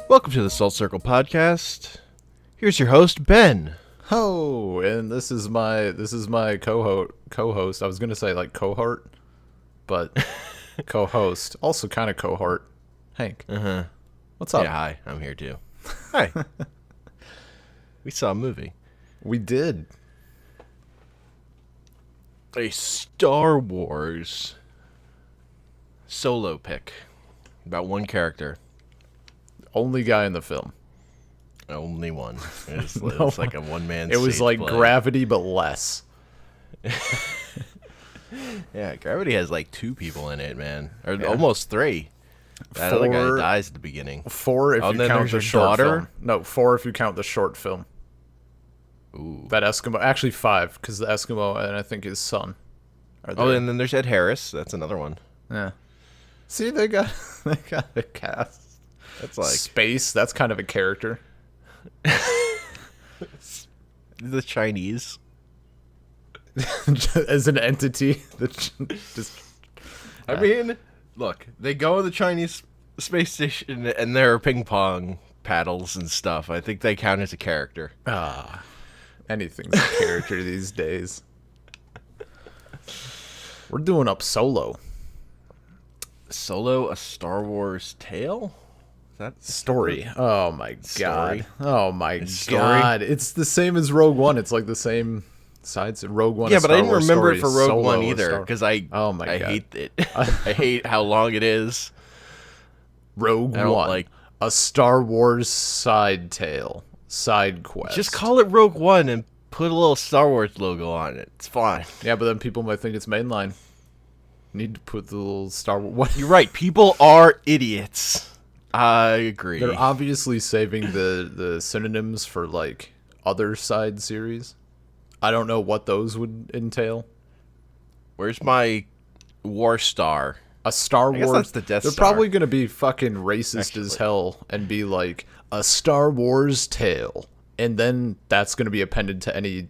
Welcome to the Salt Circle Podcast. Here's your host, Ben. Oh, and this is my co-host. I was gonna say like cohort, but co-host, also kind of cohort. Hank. What's up? Yeah, hi. I'm here too. Hi. We saw a movie. We did. A Star Wars solo pick about one character. Only guy in the film. Only one. It's like a one-man It was like play. Gravity, but less. Yeah, Gravity has like 2 people in it, man. Or almost 3. That other guy dies at the beginning. 4 if you count the short film. No, 4 if you count the short film. Ooh. That Eskimo. Actually 5, because the Eskimo and I think his son are there. Oh, and then there's Ed Harris. That's another one. Yeah. See, they got a cast. That's like Space, that's kind of a character. the Chinese. As an entity. I mean, look, they go to the Chinese space station and there are ping pong paddles and stuff. I think they count as a character. Anything's a character these days. We're doing up Solo. Solo, a Star Wars tale? Is that Story. Oh my god. Oh my Story? god. It's the same as Rogue One. It's like the same sides. Rogue One. Yeah, is but I Star didn't Wars remember story. it for Rogue Solo One is either Star- because I hate it. I hate how long it is. Rogue I don't One. like- A Star Wars side tale. Side quest. Just call it Rogue One and put a little Star Wars logo on it. It's fine. Yeah, but then people might think it's mainline. Need to put the little Star Wars. What? You're right. People are idiots. I agree. They're obviously saving the synonyms for like other side series. I don't know what those would entail. Where's my War Star? A Star guess Wars. that's the Death They're Star. probably gonna be fucking racist as hell and be like a Star Wars tale, and then that's gonna be appended to any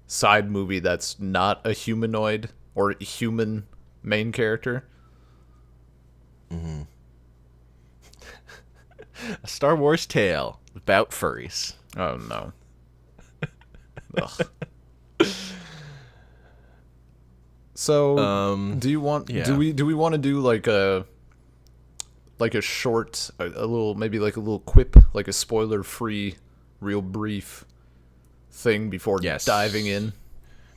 side movie that's not a humanoid or human main character. A Star Wars tale about furries. Oh no. Ugh. So, do you want? yeah. Do we want to do like a short, a little, maybe like a little quip, like a spoiler-free, real brief thing before Yes. diving in?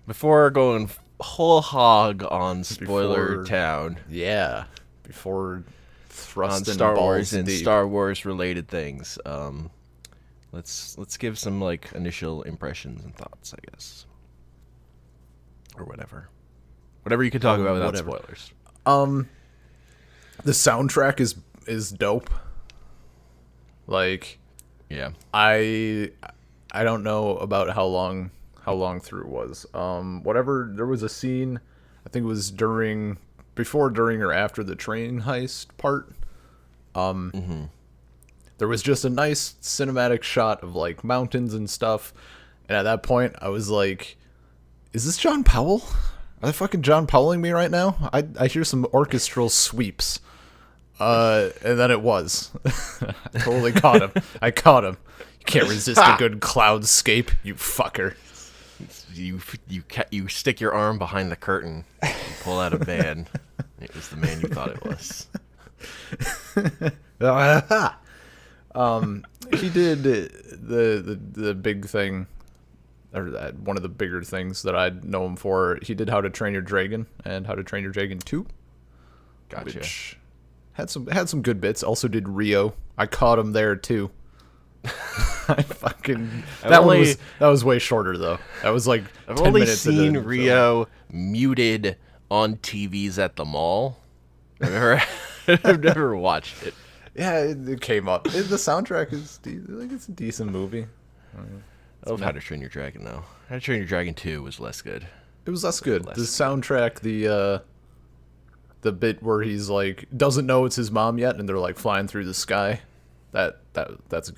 Before going whole hog on Spoiler Before- Town, Yeah, before on thrusting Star balls Wars and deep. Star Wars related things, let's give some like initial impressions and thoughts, I guess, or whatever you could talk about without whatever. spoilers. The soundtrack is dope. Like, Yeah, I don't know about how long through it was. Whatever, there was a scene, I think it was before, during, or after the train heist part. There was just a nice cinematic shot of like mountains and stuff, and at that point I was like, is this John Powell? Are they fucking John Powelling me right now? I hear some orchestral sweeps. And then it was. I totally caught him. I caught him. You can't resist a good cloudscape, you fucker. you stick your arm behind the curtain, you pull out a van. It was the man you thought it was. He did the big thing, or one of the bigger things that I know him for. He did How to Train Your Dragon and How to Train Your Dragon 2. Gotcha. Which had some good bits. Also did Rio. I caught him there too. I fucking that was way shorter though. That was like I've 10 only minutes into seen the film. Rio muted on TVs at the mall. I've never watched it. Yeah, it came up. The soundtrack is it's a decent movie. I love How to Train Your Dragon though. How to Train Your Dragon 2 was less good. It was less good. The soundtrack, the bit where he's like doesn't know it's his mom yet, and they're like flying through the sky. That's a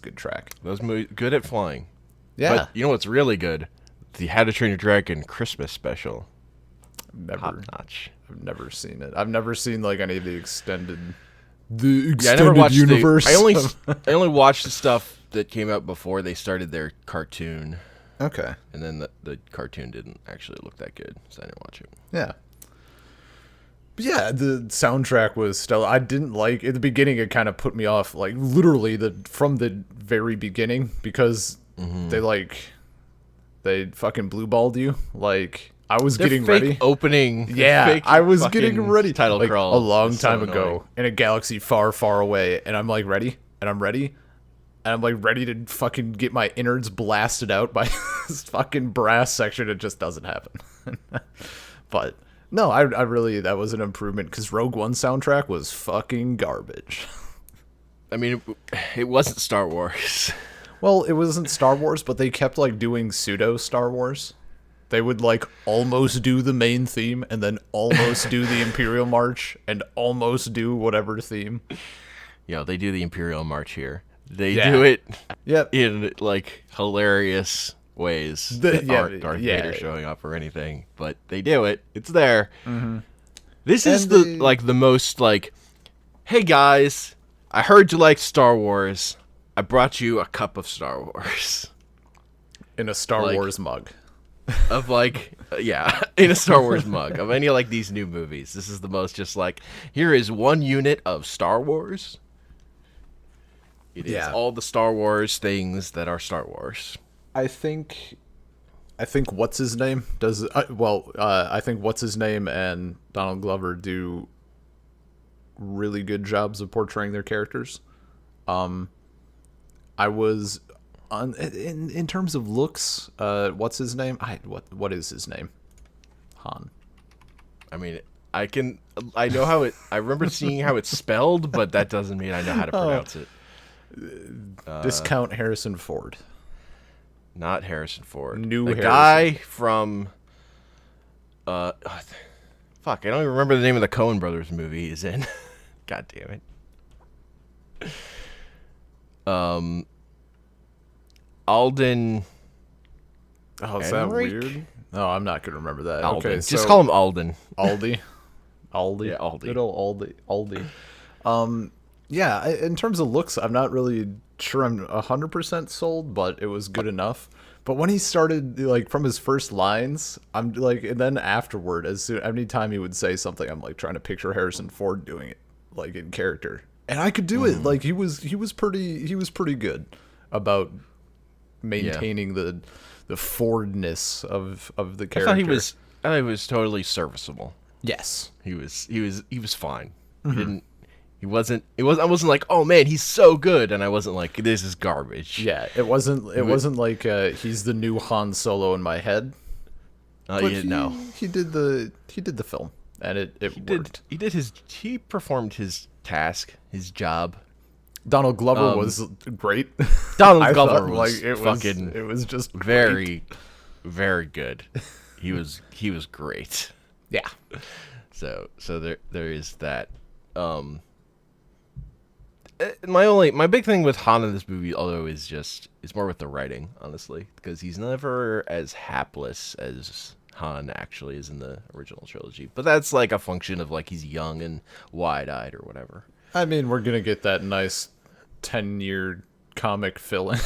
good track. That was good at flying. Yeah, But you know what's really good? The How to Train Your Dragon Christmas special. Top notch. I've never seen it. I've never seen like any of the extended the Yeah, I extended never watched universe. I only watched the stuff that came out before they started their cartoon, Okay. and then the cartoon didn't actually look that good, so I didn't watch it. Yeah. But yeah, the soundtrack was stellar. I didn't like at the beginning. It kind of put me off, like literally from the very beginning, because they fucking blue balled you. Like I was Their getting fake ready. opening. Yeah, fake I was fucking getting ready. Title Like crawl a long is so time annoying. ago in a galaxy far, far away, and I'm like ready, and I'm ready, and I'm like ready to fucking get my innards blasted out by this fucking brass section. It just doesn't happen. But no, I really, that was an improvement, because Rogue One soundtrack was fucking garbage. I mean, it wasn't Star Wars. Well, it wasn't Star Wars, but they kept like doing pseudo Star Wars. They would like almost do the main theme and then almost do the Imperial March and almost do whatever theme. Yo, they do the Imperial March here. They Yeah. do it Yep. in like hilarious ways that yeah, aren't Darth yeah. Vader showing up or anything, but they do it. It's there. This is And the most like, hey guys, I heard you like Star Wars. I brought you a cup of Star Wars. In a Star Like- Wars mug. Of like, yeah, in a Star Wars mug of any like these new movies. This is the most just like, here is one unit of Star Wars. It is Yeah. all the Star Wars things that are Star Wars. I think what's his name does I think what's his name and Donald Glover do really good jobs of portraying their characters. I was on in terms of looks, what's his name? What is his name? Han. I mean, I know how it, I remember seeing how it's spelled, but that doesn't mean I know how to pronounce it. Discount Harrison Ford. Not Harrison Ford. New the Harrison. guy from, fuck, I don't even remember the name of the Coen Brothers movie he's in. God damn it. Alden. Oh, is that Ehrenreich? weird? No, I'm not gonna remember that. Alden. Okay, Just so call him Alden. Aldi. Aldi. Yeah, Aldi. Good old Aldi. Yeah, in terms of looks, I'm not really sure I'm 100% sold, but it was good enough. But when he started, like, from his first lines, I'm like, and then afterward, any time he would say something, I'm like trying to picture Harrison Ford doing it, like in character, and I could do it. Like he was pretty good about maintaining the Fordness of the character. I thought he was totally serviceable. Yes. He was fine. I wasn't like, oh man, he's so good, and I wasn't like, this is garbage. Yeah, it wasn't like he's the new Han Solo in my head. But No. He did the film, and it worked. He performed his task, his job. Donald Glover was great. Donald I Glover thought, was fucking it was just great. very, very good. He was great. Yeah. So there is that. My big thing with Han in this movie, although, is more with the writing, honestly, because he's never as hapless as Han actually is in the original trilogy. But that's like a function of like he's young and wide-eyed or whatever. I mean, we're gonna get that nice 10-year comic fill-in,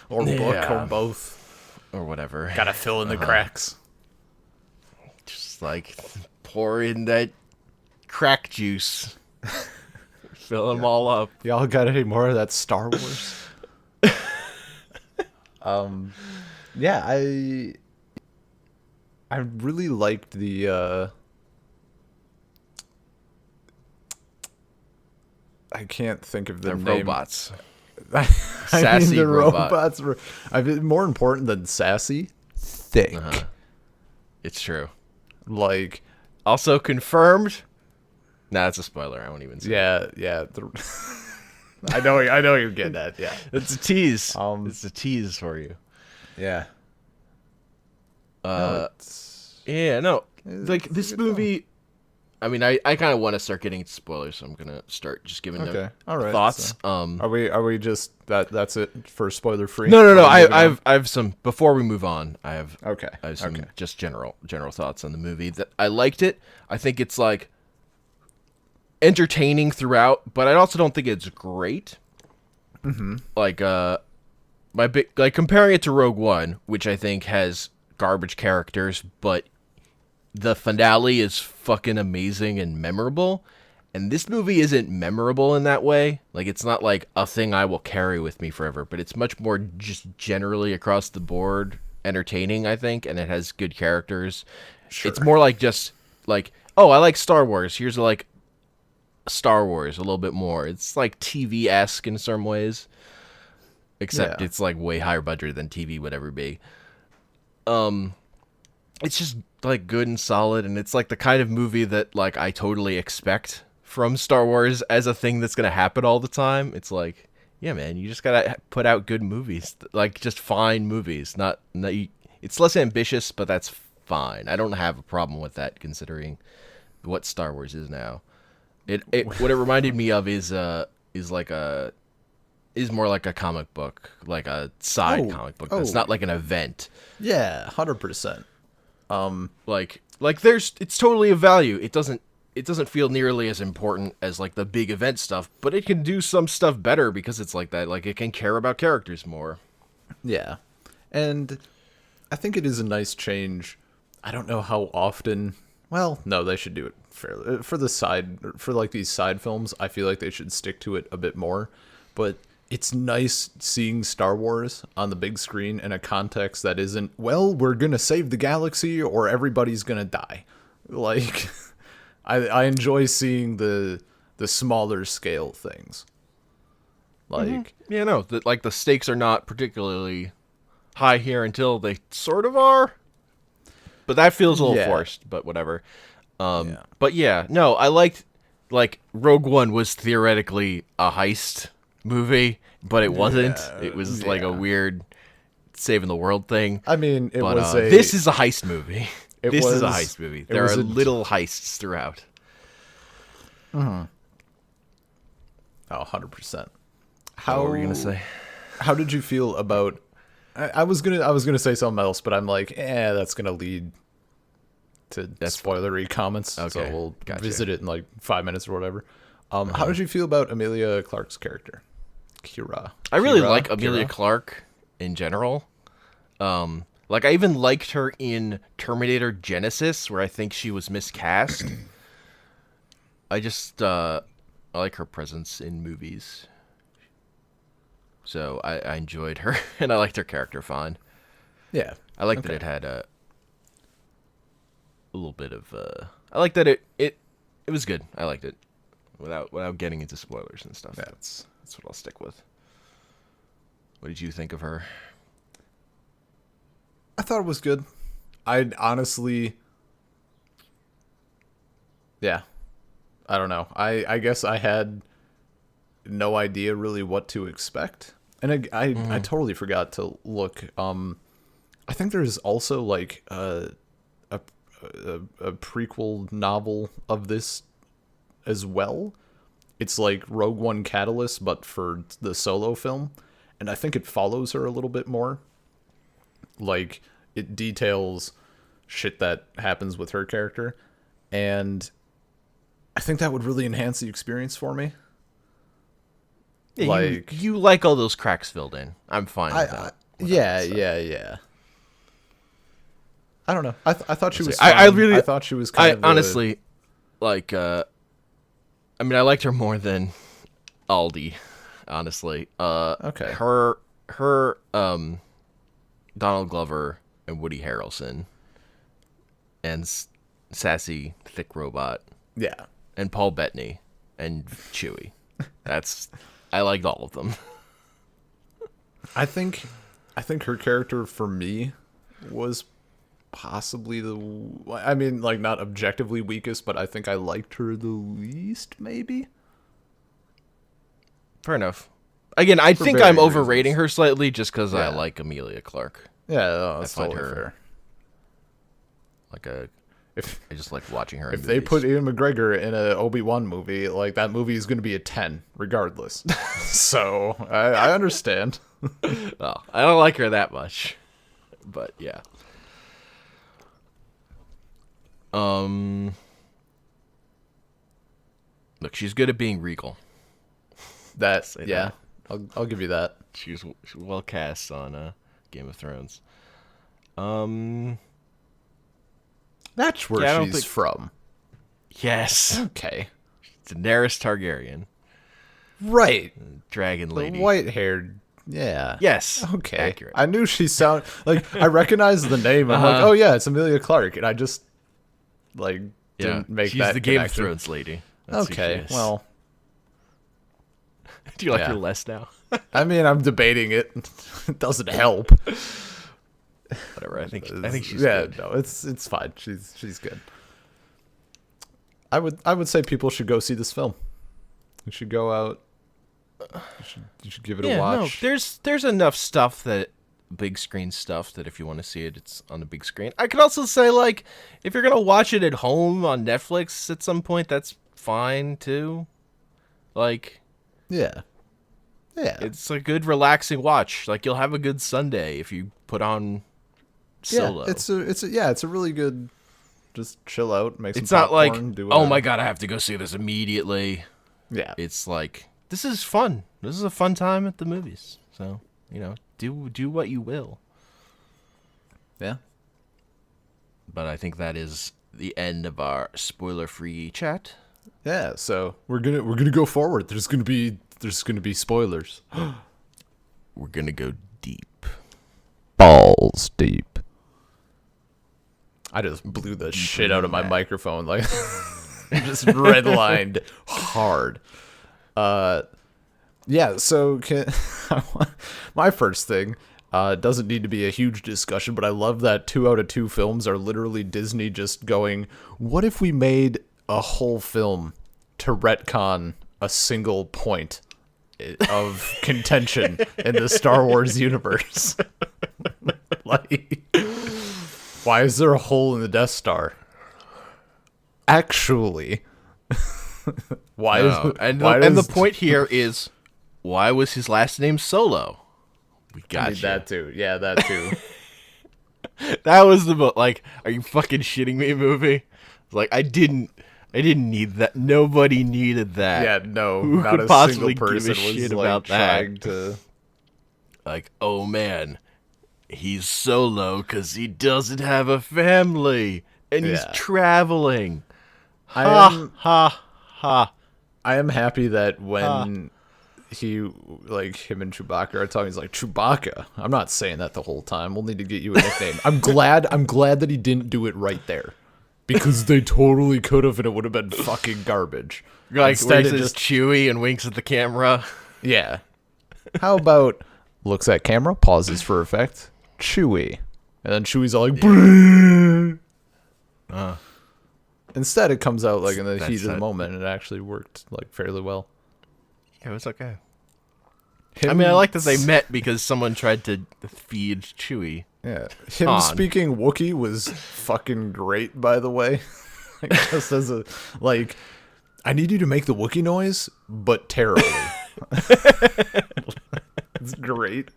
or book, Yeah. or both. Or whatever. Gotta fill in the cracks. Just like pour in that crack juice. Fill them all up. Y'all got any more of that Star Wars? Yeah, I really liked the I can't think of the The name. robots. Sassy the robot. robots were more important than sassy. Thick. It's true. Like, Also confirmed. Nah, it's a spoiler. I won't even say. yeah. I know you're getting at. Yeah. It's a tease. Um, It's a tease for you. Yeah. Yeah, no. Like, it's this a good movie, I mean, I kind of want to start getting into spoilers, so I'm going to start just giving Okay. All right. thoughts. So are we just that's it for spoiler free? No. I have some, before we move on, I have some Okay. just general thoughts on the movie. That I liked it. I think it's like, entertaining throughout, but I also don't think it's great. Like my big like comparing it to Rogue One, which I think has garbage characters, but the finale is fucking amazing and memorable. And this movie isn't memorable in that way. Like, it's not like a thing I will carry with me forever, but it's much more just generally across the board entertaining, I think, and it has good characters. Sure. It's more like just like, oh, I like Star Wars. Here's like Star Wars a little bit more. It's like TV-esque in some ways, except Yeah. it's like way higher budget than TV would ever be. It's just like good and solid, and it's like the kind of movie that like I totally expect from Star Wars as a thing that's gonna happen all the time. It's like, yeah, man, you just gotta put out good movies, like just fine movies. It's less ambitious, but that's fine. I don't have a problem with that, considering what Star Wars is now. What it reminded me of is like a is more like a comic book, like a side comic book. It's not like an event. Yeah, 100%. Like there's it's totally of value. It doesn't feel nearly as important as like the big event stuff, but it can do some stuff better because it's like that. Like it can care about characters more. Yeah. And I think it is a nice change. I don't know how often. Well, no, they should do it fairly for like these side films. I feel like they should stick to it a bit more. But it's nice seeing Star Wars on the big screen in a context that isn't, well, we're gonna save the galaxy or everybody's gonna die. Like, I enjoy seeing the smaller scale things. Like, Yeah, no, like the stakes are not particularly high here until they sort of are. But that feels a little Yeah. forced, but whatever. yeah. But yeah, no, I liked like Rogue One was theoretically a heist movie, but it wasn't. Yeah, It was like a yeah. weird saving the world thing. I mean, it But was a. this is a heist movie. It This is a was- heist movie. it There was are a- little heists throughout. Oh, 100%. What were you gonna say? How did you feel about? I was gonna say something else, but I'm like, that's gonna lead to spoilery comments. So Okay, we'll gotcha. visit it in like 5 minutes or whatever. How did you feel about Amelia Clark's character, Kira? I really Kira? like Amelia Kira? Clarke in general. Like I even liked her in Terminator Genesis, where I think she was miscast. I just I like her presence in movies, so I enjoyed her and I liked her character fine. Yeah, I like that it had a little bit of. I like that it was good. I liked it without getting into spoilers and stuff. That's what I'll stick with. What did you think of her? I thought it was good. I honestly, yeah, I don't know. I guess I had no idea really what to expect, and I totally forgot to look. I think there's also like a prequel novel of this as well. It's like Rogue One Catalyst, but for the solo film, and I think it follows her a little bit more. Like, it details shit that happens with her character, and I think that would really enhance the experience for me. Yeah, Like- you like all those cracks filled in. I'm fine with that. Yeah. I don't know. I thought she was. I fine. really- I thought she was kind of. Honestly, like, I mean, I liked her more than Aldi. Honestly, Okay. her, Donald Glover and Woody Harrelson, and sassy thick robot, Yeah. and Paul Bettany, and Chewie. I liked all of them. I think her character for me was possibly I mean, like, not objectively weakest, but I think I liked her the least, maybe. Fair enough. Again, I think varying I'm overrating reasons. her slightly just because I Yeah. like Amelia Clarke. Yeah, no, that's find totally her- fair. Like If I just like watching her. if in they movies. put Ian McGregor in a Obi-Wan movie, like, that movie is going to be a 10 regardless. So I understand. Oh, I don't like her that much, but yeah. Look, she's good at being regal. That Say yeah, that. I'll give you that. She's well cast on Game of Thrones. Um, That's where yeah, I don't she's think. from. Yes, Okay, Daenerys Targaryen, right. dragon The lady. white-haired. Yeah. Yes, Okay. accurate. I knew she sound like I recognized the name. I'm like, Uh-huh. oh yeah, it's Emilia Clarke, and I just like Yeah, didn't make she's that the Game of connection. Thrones lady. That's who she Okay, is. well, do you like yeah. her less now? I mean, I'm debating it. It doesn't help. Whatever. I think she's yeah, good. no, it's fine. She's good. I would say people should go see this film. You should go out. You should give it a watch. No, there's enough stuff that big screen stuff that if you want to see it, it's on the big screen. I could also say like if you're gonna watch it at home on Netflix at some point, that's fine too. Like Yeah. Yeah. it's a good relaxing watch. Like you'll have a good Sunday if you put on Solo. Yeah, it's a really good. Just chill out, make some It's not like popcorn, do oh whatever. my god, I have to go see this immediately. Yeah, It's like this is fun. This is a fun time at the movies. So do what you will. yeah. But I think that is the end of our spoiler-free chat. Yeah, so we're gonna go forward. There's gonna be spoilers. We're gonna go deep. Balls deep. I just blew the shit out of my microphone, like just redlined hard. Yeah. So my first thing doesn't need to be a huge discussion, but I love that 2 out of 2 films are literally Disney just going, "What if we made a whole film to retcon a single point of contention in the Star Wars universe?" Like, why is there a hole in the Death Star? Actually, why No, is and why the does- point here is why was his last name Solo? We I got mean, that too. Yeah, that too. That was the like, are you fucking shitting me movie? Like I didn't need that. Nobody needed that. Yeah, no, Who not could a possibly single give a person was shit like about that? trying to. Like, oh man, he's solo because he doesn't have a family and he's Yeah. traveling. I Ha am ha ha. I am happy that when he like him and Chewbacca are talking, he's like, "Chewbacca." I'm not saying that the whole time. We'll need to get you a nickname. I'm glad that he didn't do it right there, because they totally could have, and it would have been fucking garbage. Like where Instead, he it says just Chewie and winks at the camera. yeah. How about looks at camera, pauses for effect, Chewie, and then Chewie's all like, "Brrr." Instead, it comes out like in the That's heat of the it. moment, and it actually worked like fairly well. Yeah, it was okay. I mean, I like that they met because someone tried to feed Chewie. Yeah, him Han. speaking Wookiee was fucking great, by the way. Like, just as a like, I need you to make the Wookiee noise, but terribly. It's great.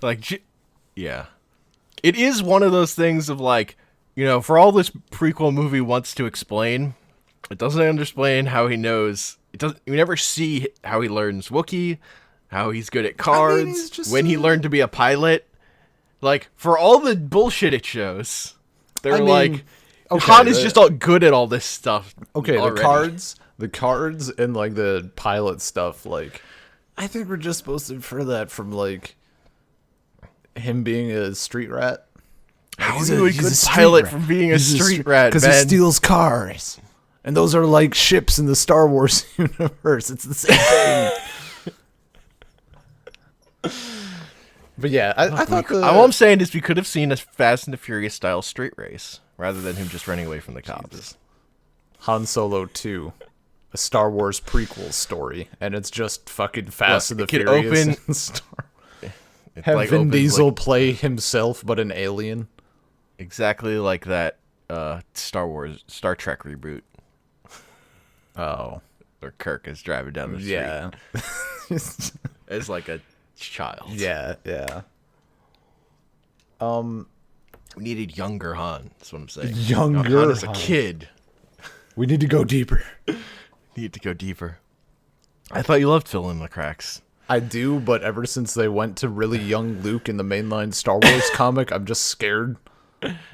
Like, yeah. It is one of those things of like, for all this prequel movie wants to explain, it doesn't explain how he knows. It doesn't. We never see how he learns Wookiee, how he's good at cards, he's just when he learned to be a pilot. Like, for all the bullshit it shows, they're I mean, like, okay, Han is just all good at all this stuff. Okay, already. the cards, and like the pilot stuff. Like, I think we're just supposed to infer that from like him being a street rat. How He's are you a he's good street pilot rat. from being a He's street rat, because he Ben? steals cars, and those are like ships in the Star Wars universe. It's the same thing. But yeah, I thought All I'm saying is we could have seen a Fast and the Furious style street race rather than him just running away from the cops. Han Solo 2, a Star Wars prequel story, and it's just fucking Fast and the it could Furious. open- and Star- It, Have like, Vin opens, Diesel like, play himself, but an alien. exactly like that Star Trek reboot Oh, where Kirk is driving down the street yeah, as like a child. yeah. We needed younger Han. That's what I'm saying. Younger Han is a Han. kid. We need to go deeper. Need to go deeper. I thought you loved filling the cracks. I do, but ever since they went to really young Luke in the mainline Star Wars comic, I'm just scared.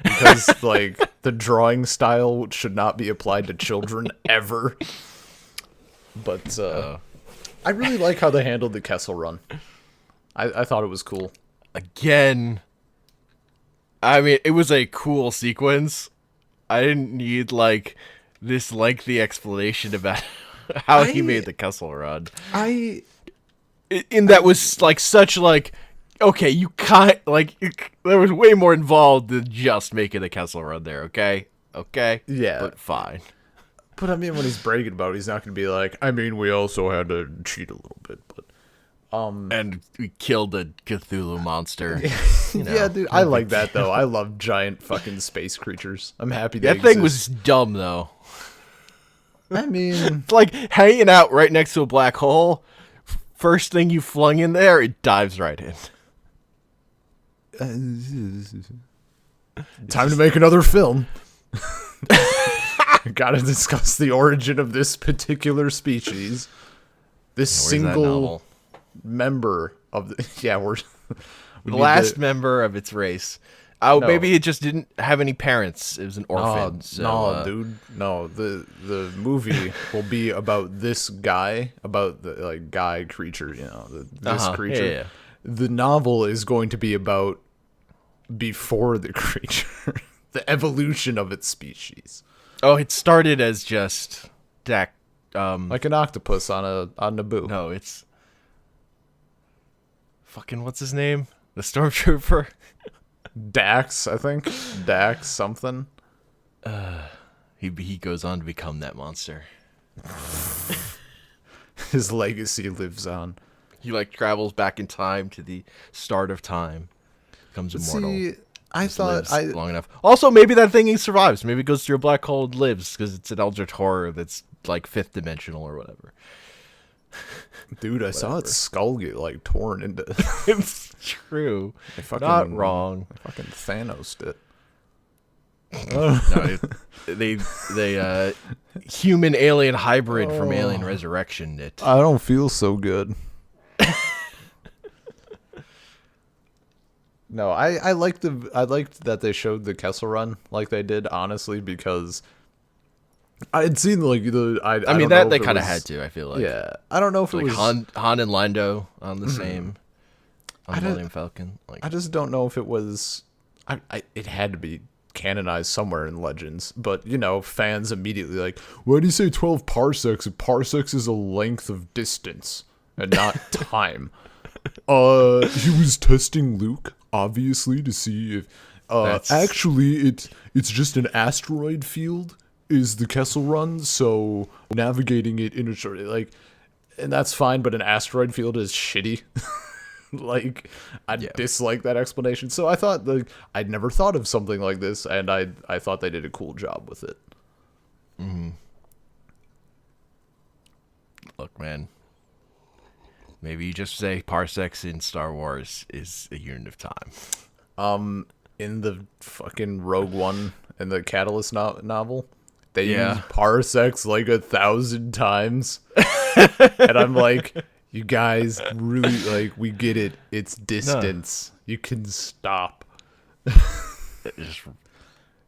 Because, like, the drawing style should not be applied to children ever. But, I really like how they handled the Kessel Run. I thought it was cool. Again, I mean, it was a cool sequence. I didn't need, like, this lengthy explanation about how he made the Kessel Run. And that was, like, such, like, okay, you can't, like, there was way more involved than just making the Kessel Run there, okay? Okay? Yeah. But fine. But, I mean, when he's bragging about it, he's not going to be like, I mean, we also had to cheat a little bit, but... And we killed the Cthulhu monster. You know, yeah, dude, I like that, though. I love giant fucking space creatures. I'm happy they that thing exist. was dumb, though. I mean... It's like hanging out right next to a black hole. First thing you flung in there, it dives right in. Time to make another film. Gotta discuss the origin of this particular species. This single member of the... Yeah, the last member of its race. Oh, no. Maybe it just didn't have any parents. It was an orphan. Dude. No, the movie will be about this guy, about the like guy creature, you know, this creature. Yeah. The novel is going to be about before the creature, the evolution of its species. Oh, it started as just like an octopus on Naboo. No, it's fucking what's his name? The stormtrooper. Dax, I think. Dax something. He goes on to become that monster. His legacy lives on. He like travels back in time to the start of time. Becomes immortal. See, I thought long enough. Also, maybe that thing survives. Maybe it goes through a black hole and lives because it's an eldritch horror that's like fifth dimensional or whatever. Dude, I saw its skull get like torn into. It's true. Not wrong. Fucking Thanos did. No, they human alien hybrid from Alien Resurrection. I don't feel so good. No, I liked that they showed the Kessel Run like they did, honestly, because I had seen like I mean that they kind of had to. I feel like I don't know if like it was Han and Lando on the same on the Millennium Falcon. Like I just don't know if it was. It had to be canonized somewhere in Legends, but you know, fans immediately like, why do you say 12 parsecs? Parsecs is a length of distance and not time. He was testing Luke, obviously, to see if actually it's just an asteroid field is the Kessel Run, so navigating it in a short, like, and that's fine, but an asteroid field is shitty. Like, I dislike that explanation. So I thought, like, I'd never thought of something like this, and I thought they did a cool job with it. Mm-hmm. Look, man. Maybe you just say parsecs in Star Wars is a unit of time. In the fucking Rogue One and the Catalyst novel, they use parsecs like 1,000 times. And I'm like, you guys really, like, we get it. It's distance. No. You can stop.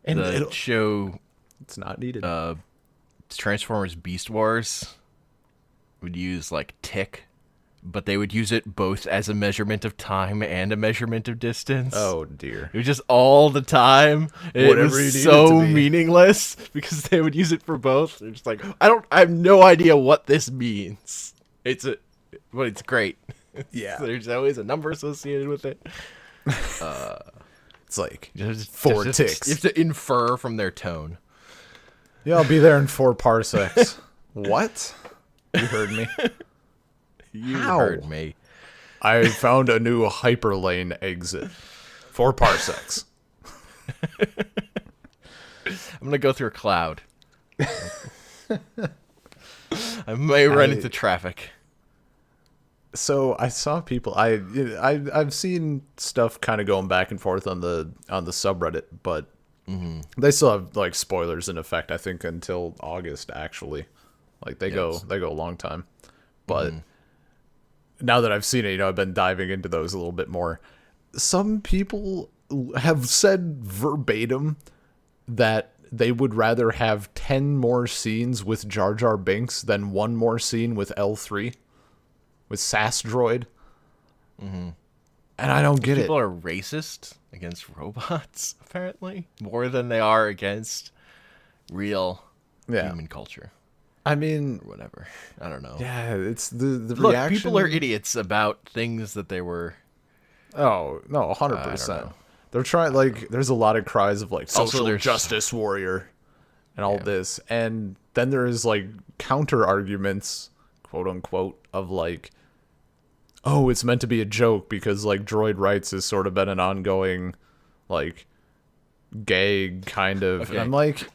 And the show... It's not needed. Transformers Beast Wars would use, like, tick, but they would use it both as a measurement of time and a measurement of distance. Oh, dear. It was just all the time. It was so meaningless because they would use it for both. They're just like, I have no idea what this means. But it's great. Yeah. There's always a number associated with it. It's like four ticks. You have to infer from their tone. Yeah, I'll be there in 4 parsecs. What? You heard me. You heard me. I found a new hyperlane exit. 4 parsecs. I'm going to go through a cloud. I may run into traffic. So I saw people. I've seen stuff kind of going back and forth on the subreddit, but They still have like spoilers in effect, I think, until August. Actually, like they go a long time. But now that I've seen it, I've been diving into those a little bit more. Some people have said verbatim that they would rather have 10 more scenes with Jar Jar Binks than one more scene with L3, with SAS Droid. And I don't get People it. are racist against robots, apparently, more than they are against real human culture. I mean, Or whatever. I don't know. yeah, it's the Look, reaction. people are idiots about things that they were. Oh, no, 100%. They're trying, like, there's a lot of cries of, like, social there's- justice warrior and all this. And then there's, like, counter arguments, quote unquote, of, like, oh, it's meant to be a joke because, like, droid rights has sort of been an ongoing, like, gag, kind of. Okay. And I'm like,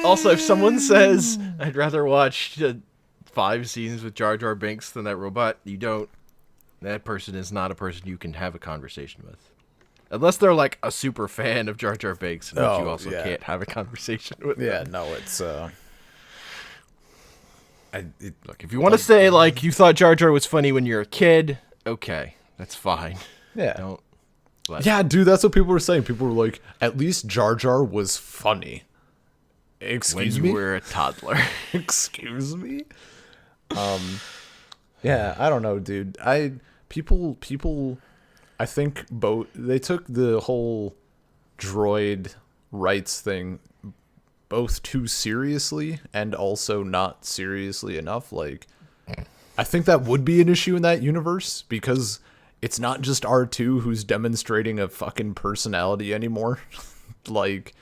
Also, if someone says, I'd rather watch 5 scenes with Jar Jar Binks than that robot, that person is not a person you can have a conversation with. Unless they're, like, a super fan of Jar Jar Binks, which you also can't have a conversation with yeah, them. no, it's, Look, if you want to say, like, you thought Jar Jar was funny when you're a kid, okay, that's fine. yeah. Don't. Yeah, dude, that's what people were saying. People were like, at least Jar Jar was funny. Excuse When me? you were a toddler. Excuse me? Yeah, I don't know, dude. People I think both they took the whole droid rights thing both too seriously and also not seriously enough. Like, I think that would be an issue in that universe because it's not just R2 who's demonstrating a fucking personality anymore. Like,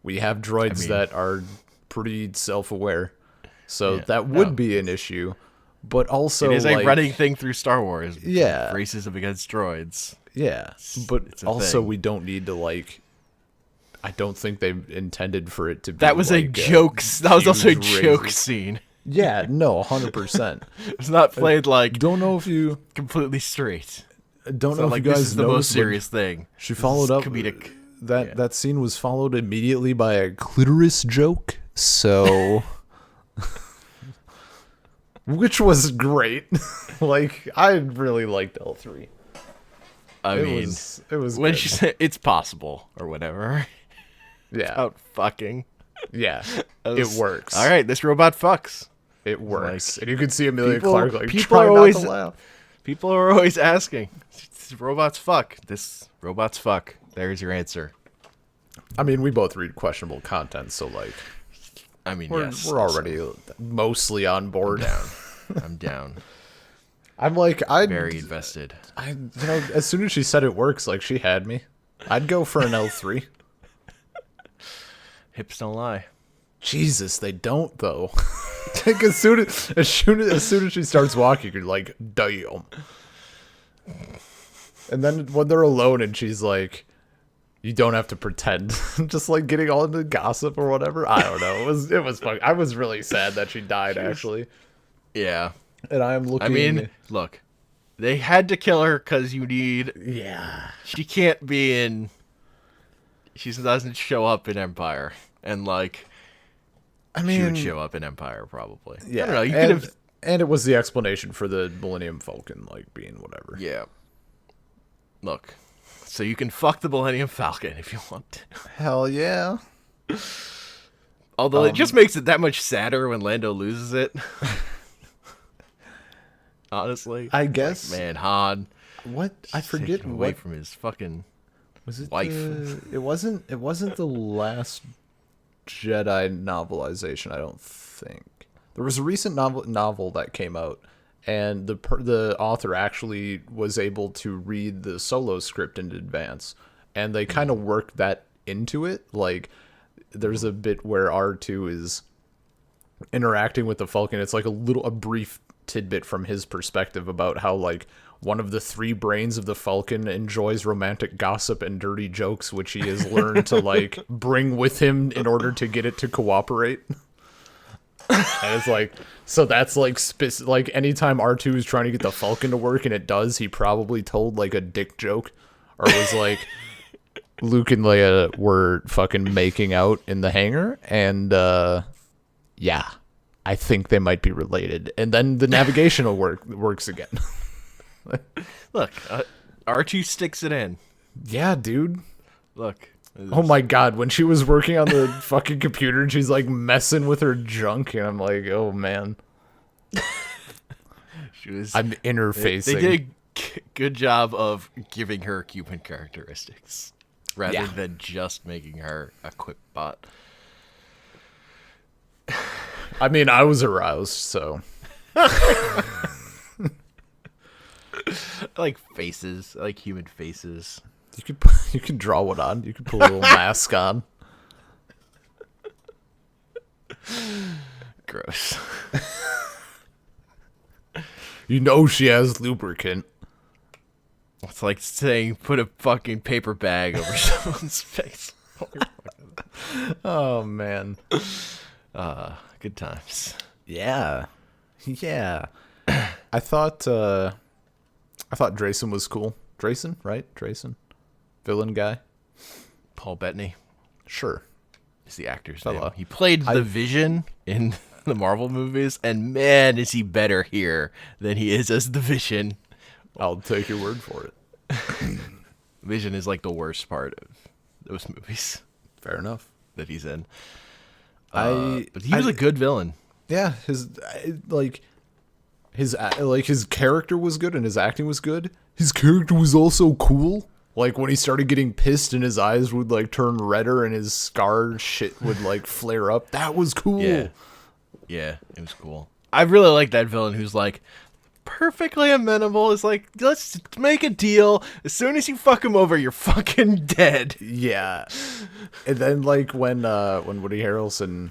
we have droids that are pretty self-aware. So that would be an issue. But also, It is a like, running thing through Star Wars. Yeah. Racism against droids. yeah. But it's a also, thing. we don't need to, like, I don't think they intended for it to be That was a like, joke. That was also a huge joke racist- scene. Yeah, no, 100%. It's not played like Don't know if you completely straight. don't It's know not if like you this guys is the noticed, most but serious thing. She This followed is up comedic. that scene was followed immediately by a clitoris joke. So which was great. Like, I really liked L3. I mean, It was when good. she said it's possible or whatever Yeah. about fucking, Yeah. I It was- works. All right, this robot fucks. It works. And you can see Amelia people- Clark like people trying are not always- to laugh. People are always asking, robots fuck. This robots fuck. There's your answer. I mean, we both read questionable content, so like I mean, we're yes. already mostly on board. I'm down. I'm like, Very invested. as soon as she said it works, like, she had me. I'd go for an L3. Hips don't lie. Jesus, they don't though. Like, as soon as she starts walking, you're like, damn. And then when they're alone and she's like, you don't have to pretend. Just like getting all into gossip or whatever. I don't know. It was fun. I was really sad that she died actually. Yeah. And I am looking. I mean, look, they had to kill her because you need. yeah. She can't be in. She doesn't show up in Empire, and like I she mean, would show up in Empire probably. yeah. I don't know. You and, could have. and it was the explanation for the Millennium Falcon like being whatever. Yeah. Look, so you can fuck the Millennium Falcon if you want to. Hell yeah. Although it just makes it that much sadder when Lando loses it. Honestly, I guess. man, Han. What I forget taken away what from his fucking was it. wife. It wasn't the last Jedi novelization. I don't think there was a recent novel that came out, and the author actually was able to read the Solo script in advance, and they kind of worked that into it. Like, there's a bit where R2 is interacting with the Falcon. It's like a brief tidbit from his perspective about how, like, one of the 3 brains of the Falcon enjoys romantic gossip and dirty jokes, which he has learned to like bring with him in order to get it to cooperate. And it's like, so that's like like anytime R2 is trying to get the Falcon to work and it does, he probably told like a dick joke or was like Luke and Leia were fucking making out in the hangar, and yeah, I think they might be related. And then the navigational works again. Look, R2 sticks it in. Yeah, dude. Look. Oh my god, when she was working on the fucking computer and she's like messing with her junk, and I'm like, oh man. I'm interfacing. They did a good job of giving her human characteristics rather than just making her a quick bot. I mean, I was aroused, so. I like faces. I like human faces. You could draw one on. You could put a little mask on. Gross. You know she has lubricant. It's like saying put a fucking paper bag over someone's face. Oh man. Good times. Yeah. Yeah. I thought Drayson was cool. Drayson, right? Drayson. Villain guy. Paul Bettany Sure. is the actor's Hello. name. He played the Vision in the Marvel movies, and man, is he better here than he is as the Vision. I'll take your word for it. Vision is like the worst part of those movies Fair enough. that he's in. But But he was a good villain. Yeah, his character was good and his acting was good. His character was also cool. Like when he started getting pissed and his eyes would like turn redder and his scar shit would like flare up. That was cool. Yeah, it was cool. I really like that villain who's like perfectly amenable. It's like, let's make a deal. As soon as you fuck him over, you're fucking dead. Yeah. And then like when Woody Harrelson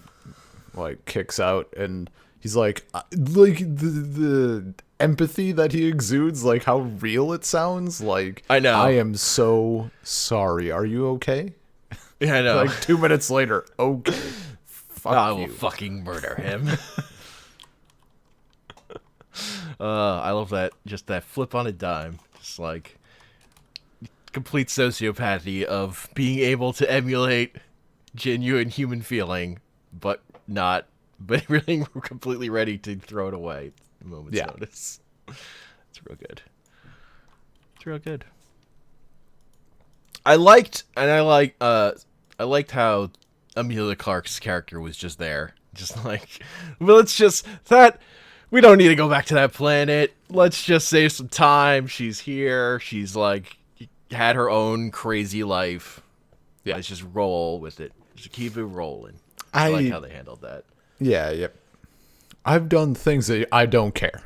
like kicks out and he's like the empathy that he exudes, like how real it sounds. Like, I know. I am so sorry. Are you okay? Yeah, I know. Like 2 minutes later, okay. Fuck I you. will fucking murder him. I love that. Just that flip on a dime. Just like complete sociopathy of being able to emulate genuine human feeling, but really completely ready to throw it away at a moment's notice. It's real good. It's real good. I liked how Amelia Clark's character was just there. Just like, well, it's just that we don't need to go back to that planet. Let's just save some time. She's here. She's like had her own crazy life. Yeah, let's just roll with it. Just keep it rolling. I like how they handled that. Yeah, yep. I've done things that I don't care.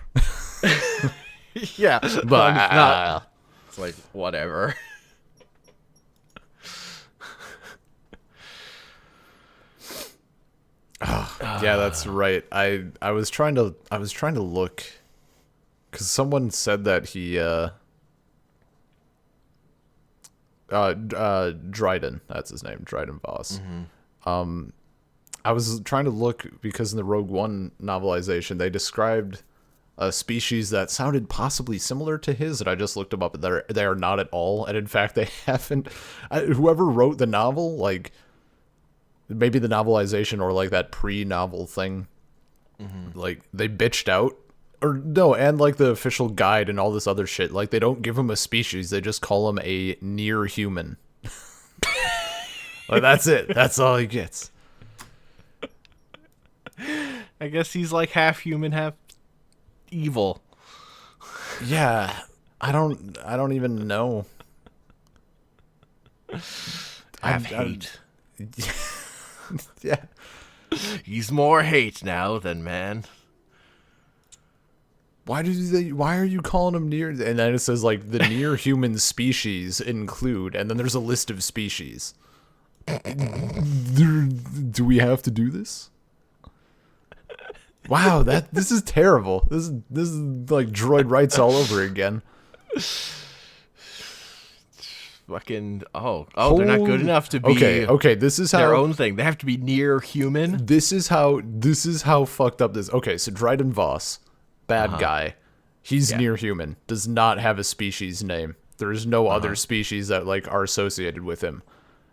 Yeah, but it's not. It's like whatever. Yeah, that's right. I was trying to look because someone said that he Dryden, that's his name, Dryden Voss. Mm-hmm. I was trying to look because in the Rogue One novelization they described a species that sounded possibly similar to his, and I just looked them up, and they are not at all. And in fact, they haven't. Whoever wrote the novel, like maybe the novelization or like that pre-novel thing, like they bitched out, or no, and like the official guide and all this other shit. Like they don't give him a species; they just call him a near human. Like that's it. That's all he gets. I guess he's like half human, half evil. Yeah, I don't even know. Half hate. Yeah, he's more hate now than man. Why are you calling him near? And then it says like the near human species include, and then there's a list of species. Do we have to do this? Wow, this is terrible. This is like droid rights all over again. Fucking they're not good enough to be okay. This is how their own thing. They have to be near human. This is how fucked up this. Okay, so Dryden Voss, bad guy. He's near human. Does not have a species name. There's no other species that like are associated with him.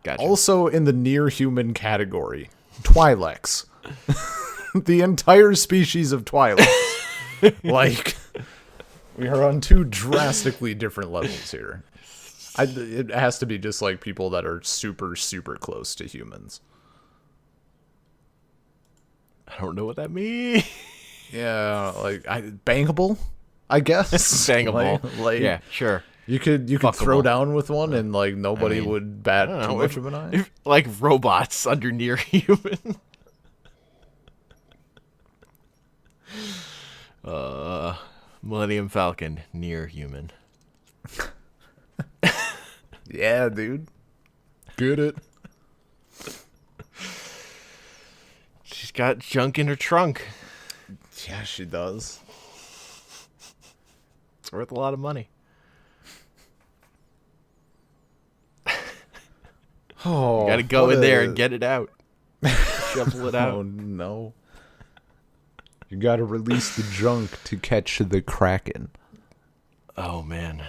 Gotcha. Also in the near human category, Twi'leks. The entire species of Twi'leks. Like, we are on two drastically different levels here. It has to be just like people that are super, super close to humans. I don't know what that means. Yeah, like bankable, I guess. Bangable. Like, yeah, sure. You could throw down with one and like nobody would bat too much of an eye. Like robots under near human. Millennium Falcon, near human. Yeah, dude. Get it. She's got junk in her trunk. Yeah, she does. It's worth a lot of money. Oh, you gotta go in there and get it out. Shovel it out. Oh, no. You gotta release the junk to catch the Kraken. Oh, man.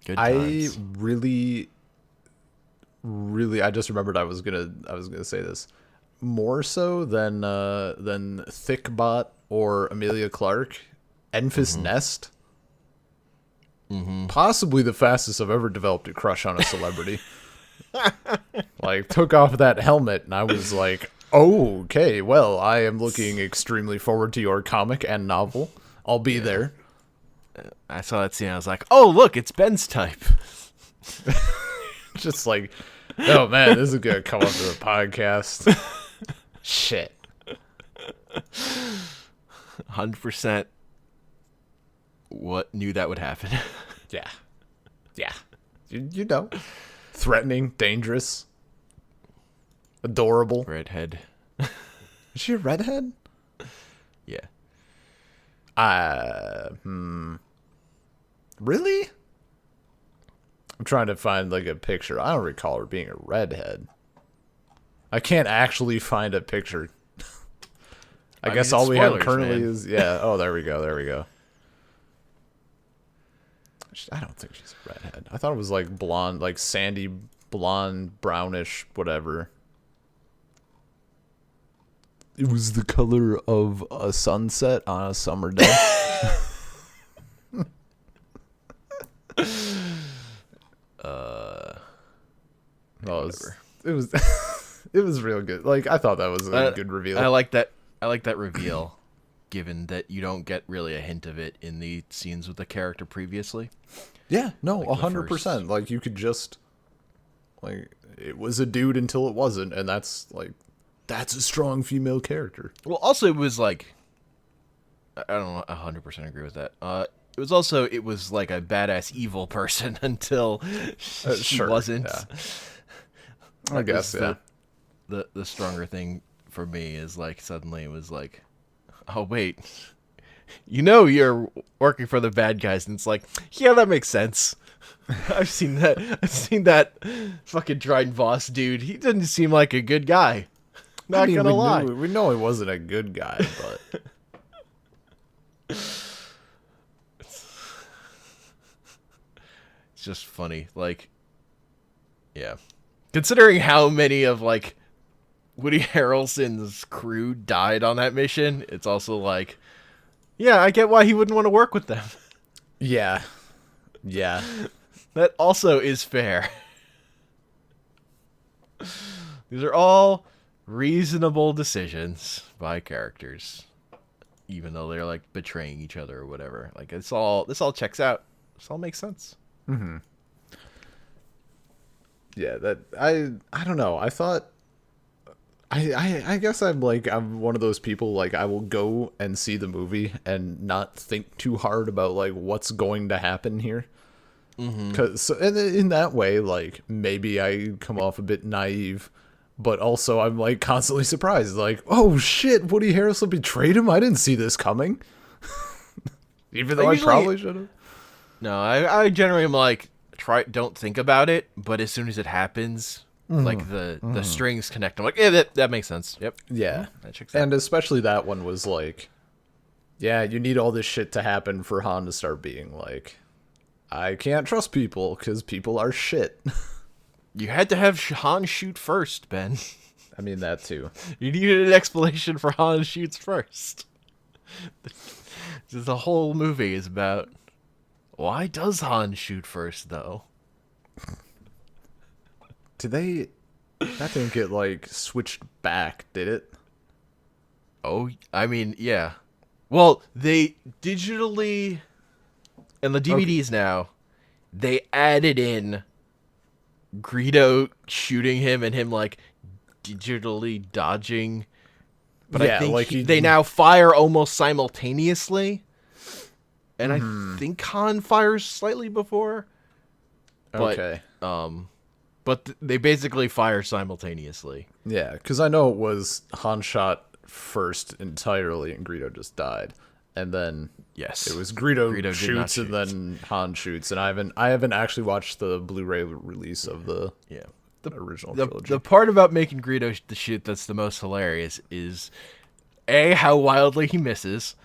Good times. I really, I just remembered I was gonna say this. More so than Thickbot or Amelia Clark, Enfys Nest. Possibly the fastest I've ever developed a crush on a celebrity. Like, took off that helmet and I was like, oh, okay, well, I am looking extremely forward to your comic and novel. I'll be there. I saw that scene. I was like, oh, look, it's Ben's type. Just like, oh man, this is gonna come up to the podcast. Shit. 100% what knew that would happen. Yeah. You know. Threatening, dangerous, adorable. Redhead. Is she a redhead? Yeah. Really? I'm trying to find like a picture. I don't recall her being a redhead. I can't actually find a picture. I guess all we have spoilers, currently man. is oh, there we go. I don't think she's a redhead. I thought it was like blonde, like sandy blonde, brownish, whatever. It was the color of a sunset on a summer day. It was it was real good. Like, I thought that was a good reveal. I like that reveal, given that you don't get really a hint of it in the scenes with the character previously. Yeah, no, Like the 100%. Like, you could just, like, it was a dude until it wasn't, and that's a strong female character. Well, also it was like, I don't 100% agree with that. It was like a badass evil person until she wasn't. Yeah. I guess, yeah. The stronger thing for me is like suddenly it was like, oh wait, you're working for the bad guys, and it's like, yeah, that makes sense. I've seen that fucking Dryden Voss dude. He didn't seem like a good guy. Not gonna lie. We know he wasn't a good guy, but it's just funny. Like, yeah. Considering how many of like Woody Harrelson's crew died on that mission, it's also like, yeah, I get why he wouldn't want to work with them. yeah. That also is fair. These are all reasonable decisions by characters, even though they're like betraying each other or whatever. Like, this all checks out. This all makes sense. Mm-hmm. Yeah, that I don't know. I thought I guess I'm one of those people, like, I will go and see the movie and not think too hard about like what's going to happen here. Cause and in that way, like, maybe I come off a bit naive, but also I'm like constantly surprised, like, oh shit, Woody Harrelson betrayed him. I didn't see this coming. Even though I probably should have. No, I generally am like, don't think about it, but as soon as it happens, like the strings connect. I'm like, yeah, that makes sense. Yep. Yeah. That checks out. And especially that one was like, Yeah, you need all this shit to happen for Han to start being like, I can't trust people because people are shit. You had to have Han shoot first, Ben. I mean, that too. You needed an explanation for Han shoots first. The whole movie is about why does Han shoot first, though? Did they. That didn't get, like, switched back, did it? Oh, I mean, yeah. Well, they digitally, and the DVDs now, they added in Greedo shooting him and him, like, digitally dodging. But Yeah, I think like they now fire almost simultaneously. And I think Han fires slightly before. But, Okay. But they basically fire simultaneously. Yeah, because I know it was Han shot first entirely and Greedo just died. And then Yes. it was Greedo Greedo did not shoots and shoot. then Han shoots. And I haven't actually watched the Blu-ray release of the Yeah. original The trilogy. part about making Greedo the shoot that's the most hilarious is A, how wildly he misses,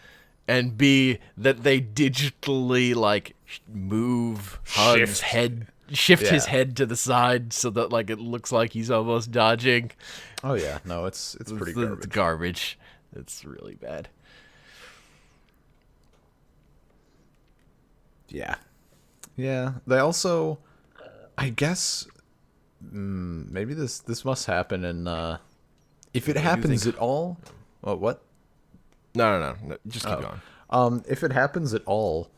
and B, that they digitally, like, move Han's head, shift his Yeah. head to the side so that, like, it looks like he's almost dodging. Oh yeah, no, it's pretty garbage. It's garbage. It's really bad. Yeah. Yeah. They also, I guess, maybe this must happen in, if it happens at all, what? No. Just keep going. If it happens at all,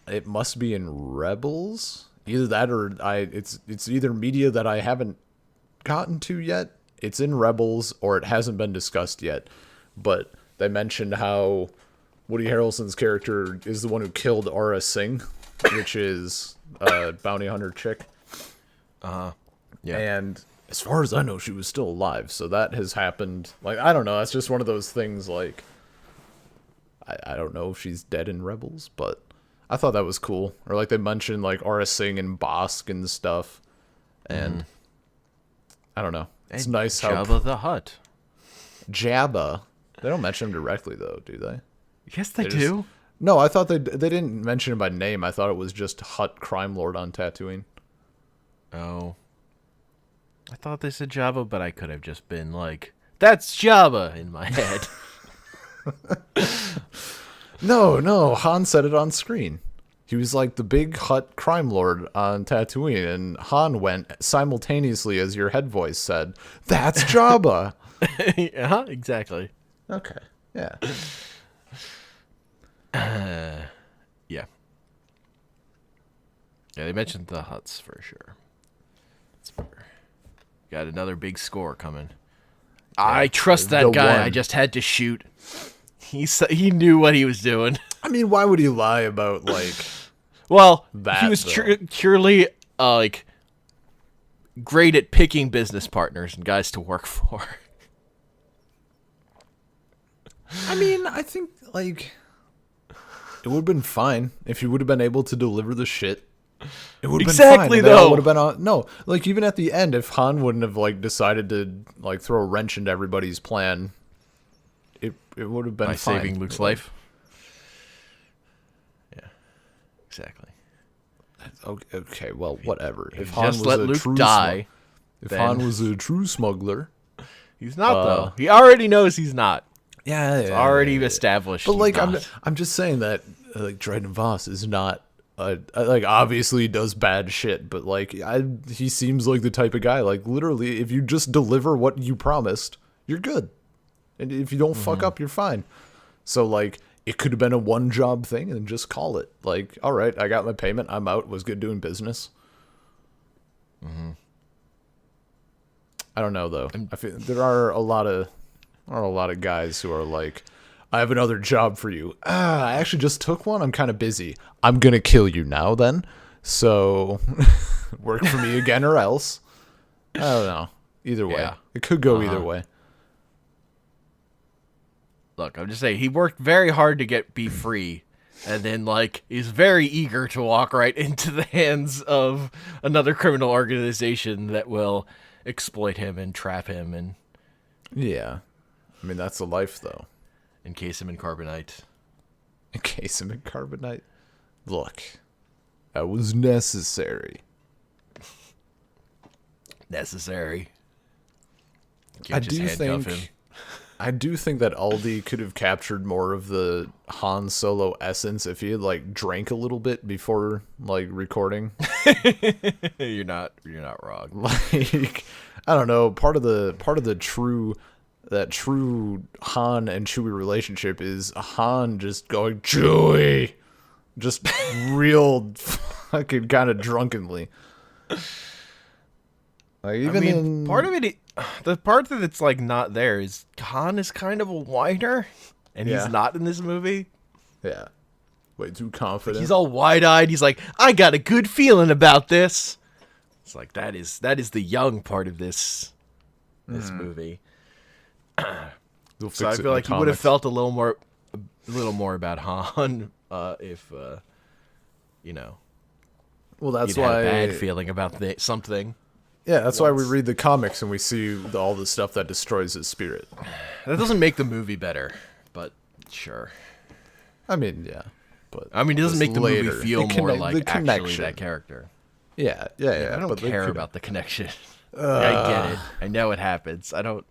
it must be in Rebels. Either that or it's either media that I haven't gotten to yet. It's in Rebels or it hasn't been discussed yet. But they mentioned how Woody Harrelson's character is the one who killed Aura Singh, which is a bounty hunter chick. Yeah. And as far as I know, she was still alive. So that has happened. Like, I don't know. That's just one of those things, like, I don't know if she's dead in Rebels, but I thought that was cool. Or, like, they mentioned, like, Aura Singh and Bosk and stuff. And I don't know. It's And nice how... Jabba the Hutt. Jabba. They don't mention him directly, though, do they? Yes, they They just- do. No, I thought they didn't mention him by name. I thought it was just Hutt crime lord on Tatooine. Oh. I thought they said Jabba, but I could have just been like, that's Jabba in my head. No, Han said it on screen. He was like the big Hutt crime lord on Tatooine, and Han went simultaneously as your head voice said, "That's Jabba." Uh-huh, exactly. Okay, yeah. Yeah. Yeah, they mentioned the Hutts for sure. It's fair. Got another big score coming. I trust that the guy. I one. just had to shoot. He knew what he was doing. I mean, why would he lie about, like... Well, That, he was though. purely like great at picking business partners and guys to work for. I mean, I think, like... It would have been fine if he would have been able to deliver the shit. It would have Exactly, been fine. And they all though. would have been on... No, like, even at the end, if Han wouldn't have, like, decided to, like, throw a wrench into everybody's plan, it would have been By fine. saving Luke's life. Yeah, exactly. Okay, well, whatever. If Just let Luke die. If then- Han was a true smuggler... He's not though. He already knows he's not. Yeah, It's already established. But he's like, not. I'm just saying that like Dryden Voss is not like obviously he does bad shit, but like he seems like the type of guy like literally if you just deliver what you promised, you're good, and if you don't fuck up, you're fine. So like it could have been a one job thing and just call it like, all right, I got my payment, I'm out. Was good doing business. I don't know though. I feel there are a lot of guys who are like, I have another job for you. I actually just took one. I'm kind of busy. I'm gonna kill you now then. So work for me again or else. I don't know. Either way, Yeah. it could go either way. Look, I'm just saying he worked very hard to be free, and then like is very eager to walk right into the hands of another criminal organization that will exploit him and trap him and Yeah, I mean that's the life though. encase him in carbonite. Encase him in carbonite. Look, that was necessary. Necessary. I do think that Aldi could have captured more of the Han Solo essence if he had like drank a little bit before like recording. You're not wrong. Like, I don't know, part of the true Han and Chewie relationship is Han just going Chewie, just real fucking kind of drunkenly. Like, even in part of it, the part that's like not there is Han is kind of a whiner, and Yeah. he's not in this movie. yeah, way too confident. He's all wide-eyed. He's like, I got a good feeling about this. It's like that is the young part of this movie. We'll So I fix it feel in like the you would have comics. felt a little more about Han if you know, Well, that's you'd had why a bad feeling about something. Yeah, that's why we read the comics and we see all the stuff that destroys his spirit. That doesn't make the movie better, but sure. I mean, yeah, but I mean, it doesn't just make the later. movie feel The more conne- like the actually connection. that character. Yeah. I don't but they care could- about the connection. I get it. I know it happens. I don't.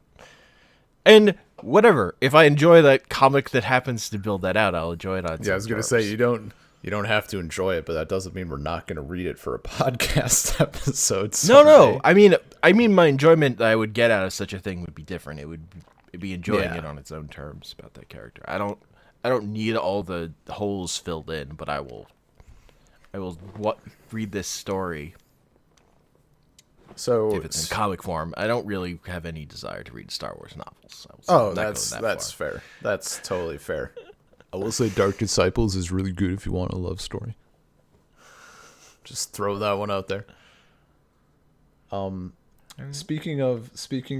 And whatever. If I enjoy that comic that happens to build that out, I'll enjoy it on. Yeah, I was gonna say you don't have to enjoy it, but that doesn't mean we're not gonna read it for a podcast episode. No. someday. I mean, my enjoyment that I would get out of such a thing would be different. It'd be enjoying Yeah. it on its own terms about that character. I don't need all the holes filled in, but I will read this story So if it's in comic form. I don't really have any desire to read Star Wars novels. I will say. oh, I'm not going that's that far. fair. That's totally fair. I will say Dark Disciples is really good if you want a love story. Just throw that one out there. Speaking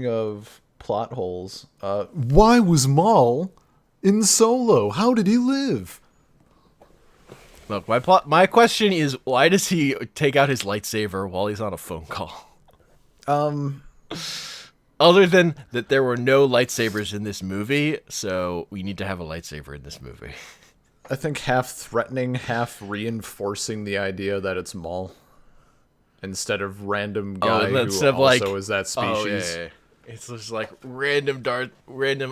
of plot holes, why was Maul in Solo? How did he live? Look, my question is, why does he take out his lightsaber while he's on a phone call? Other than that, there were no lightsabers in this movie, so we need to have a lightsaber in this movie. I think half threatening, half reinforcing the idea that it's Maul. Instead of random guy who instead of, also is that species. Oh, yeah. It's just like random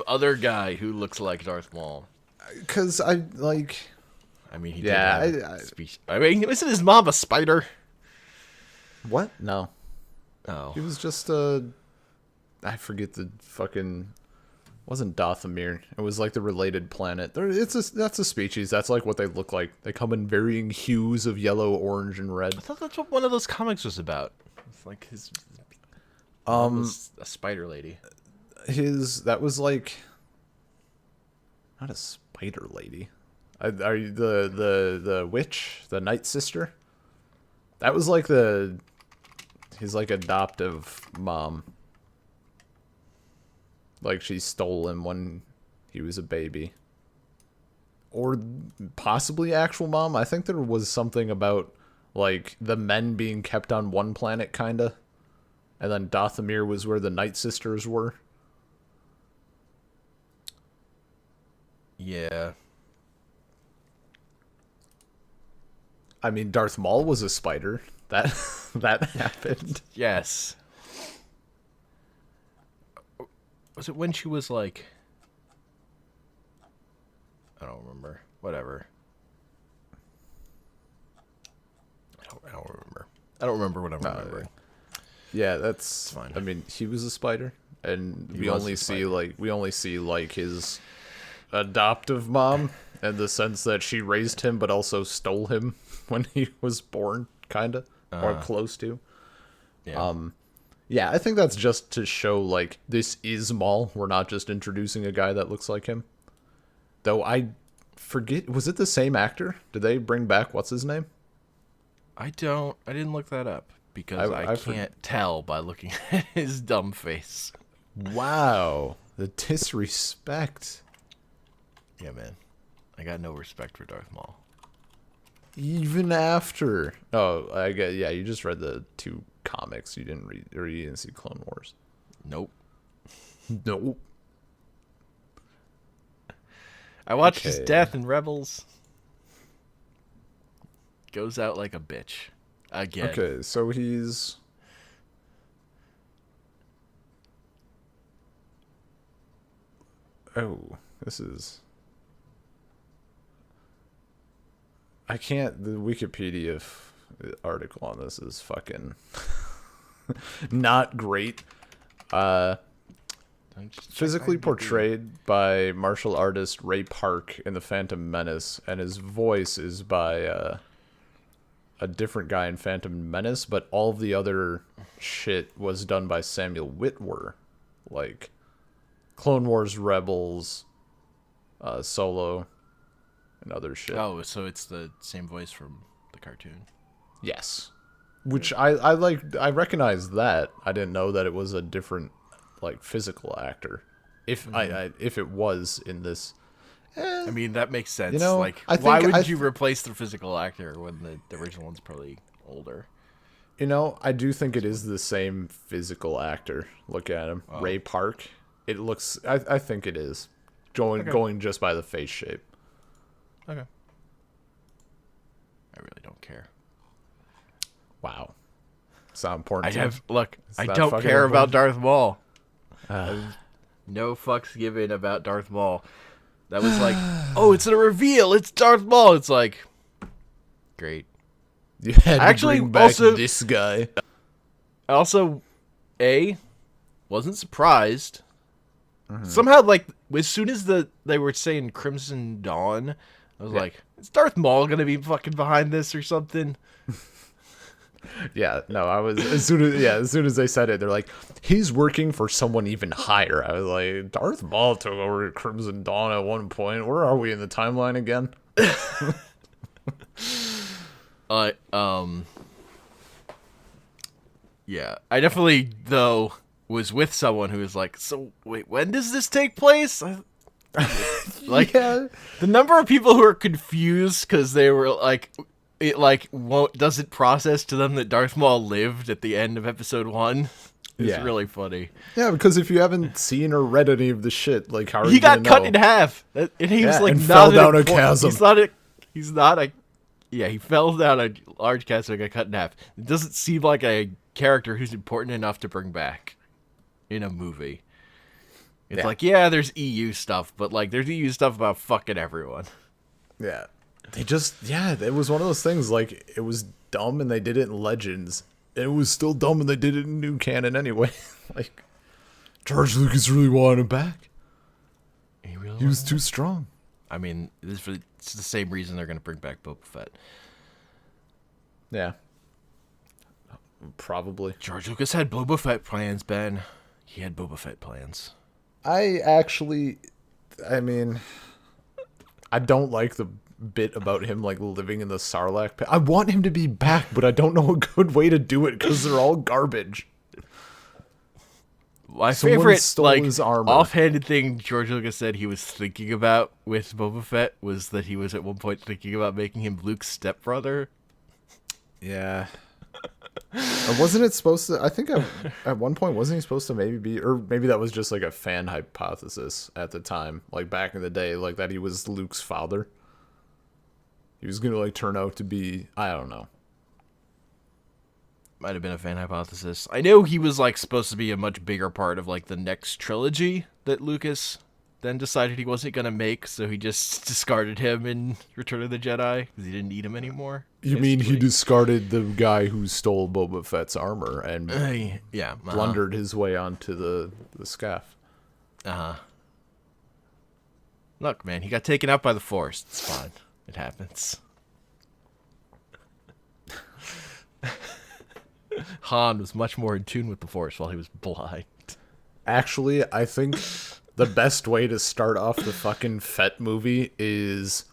other guy who looks like Darth Maul. Because I, like... I mean, he Yeah, did have speech. I mean, isn't his mom a spider? What? No. Oh. He was just I forget the fucking... Wasn't Dothamir. It was like the related planet. That's a species. That's like what they look like. They come in varying hues of yellow, orange, and red. I thought that's what one of those comics was about. It's like his mom was a spider lady. That was like... Not a spider lady. Are you the witch? The Night Sister? That was like his like adoptive mom. Like she stole him when he was a baby. Or possibly actual mom. I think there was something about like the men being kept on one planet kinda. And then Dothamir was where the Night Sisters were. Yeah. I mean, Darth Maul was a spider. That happened. Yes. Was it when she was like... I don't remember. Whatever. I don't remember. I don't remember what I'm remembering. Yeah, that's fine. I mean, he was a spider, and He we was only a see spider. like his adoptive mom, in the sense that she raised him, but also stole him when he was born, kinda or close to. Yeah. Yeah, I think that's just to show like this is Maul. We're not just introducing a guy that looks like him. Though I forget, was it the same actor? Did they bring back what's his name? I didn't look that up because I can't tell by looking at his dumb face. Wow, the disrespect. Yeah, man. I got no respect for Darth Maul. Even after, I get, yeah, you just read the 2 comics. You didn't read, or you didn't see Clone Wars. Nope. Nope. I watched his Okay. death in Rebels. goes out like a bitch. Again. Okay, so he's... Oh, this is... I can't... The Wikipedia article on this is fucking... not great. Physically portrayed by martial artist Ray Park in The Phantom Menace, and his voice is by a different guy in Phantom Menace, but all of the other shit was done by Samuel Witwer, like Clone Wars Rebels, Solo, and other shit. Oh, so it's the same voice from the cartoon. Yes. Which I like. I recognize that. I didn't know that it was a different, like, physical actor. If if it was in this, I mean, that makes sense. You know, like, I why think would you replace the physical actor when the original one's probably older? you know, I do think it is the same physical actor. Look at him, Ray Park. It looks. I think it is. Going just by the face shape. Okay. I really don't care. Wow. It's not important. I don't care about Darth Maul. No fucks given about Darth Maul. That was like, oh, it's a reveal. It's Darth Maul. It's like, great. You had to Actually, bring back also, this guy. Also, wasn't surprised. Somehow, like, as soon as they were saying Crimson Dawn, I was like, is Darth Maul gonna be fucking behind this or something? Yeah, no, I was as soon as they said it, they're like, he's working for someone even higher. I was like, Darth Maul took over Crimson Dawn at one point. Where are we in the timeline again? Yeah, I definitely though was with someone who was like, so wait, when does this take place? Like, the number of people who are confused because they were like, it like doesn't process to them that Darth Maul lived at the end of episode 1. It's really funny. Yeah, because if you haven't seen or read any of the shit, like, how are he you got gonna cut know? in half, and he was like, and fell down a chasm. He's not a. Yeah, he fell down a large chasm and got cut in half. It doesn't seem like a character who's important enough to bring back in a movie. It's like, there's EU stuff, but like, there's EU stuff about fucking everyone. Yeah. It was one of those things, like, it was dumb and they did it in Legends. And it was still dumb and they did it in new canon anyway. Like, George Lucas really wanted him back. He was too strong. I mean, it's the same reason they're going to bring back Boba Fett. Yeah. Probably. George Lucas had Boba Fett plans, Ben. He had Boba Fett plans. I mean, I don't like the bit about him, like, living in the Sarlacc pit. I want him to be back, but I don't know a good way to do it because they're all garbage. My Someone favorite, stole like, his armor. offhanded thing George Lucas said he was thinking about with Boba Fett was that he was at one point thinking about making him Luke's stepbrother. Yeah. Or wasn't it supposed to, I think at one point, wasn't he supposed to maybe be, or maybe that was just like a fan hypothesis at the time, like back in the day, like that he was Luke's father. He was going to, like, turn out to be, I don't know. Might have been a fan hypothesis. I know he was, like, supposed to be a much bigger part of, like, the next trilogy that Lucas then decided he wasn't going to make, so he just discarded him in Return of the Jedi because he didn't need him anymore. You mean he discarded the guy who stole Boba Fett's armor and blundered his way onto the scaff? Look, man, he got taken out by the Force. It's fine. It happens. Han was much more in tune with the Force while he was blind. Actually, I think the best way to start off the fucking Fett movie is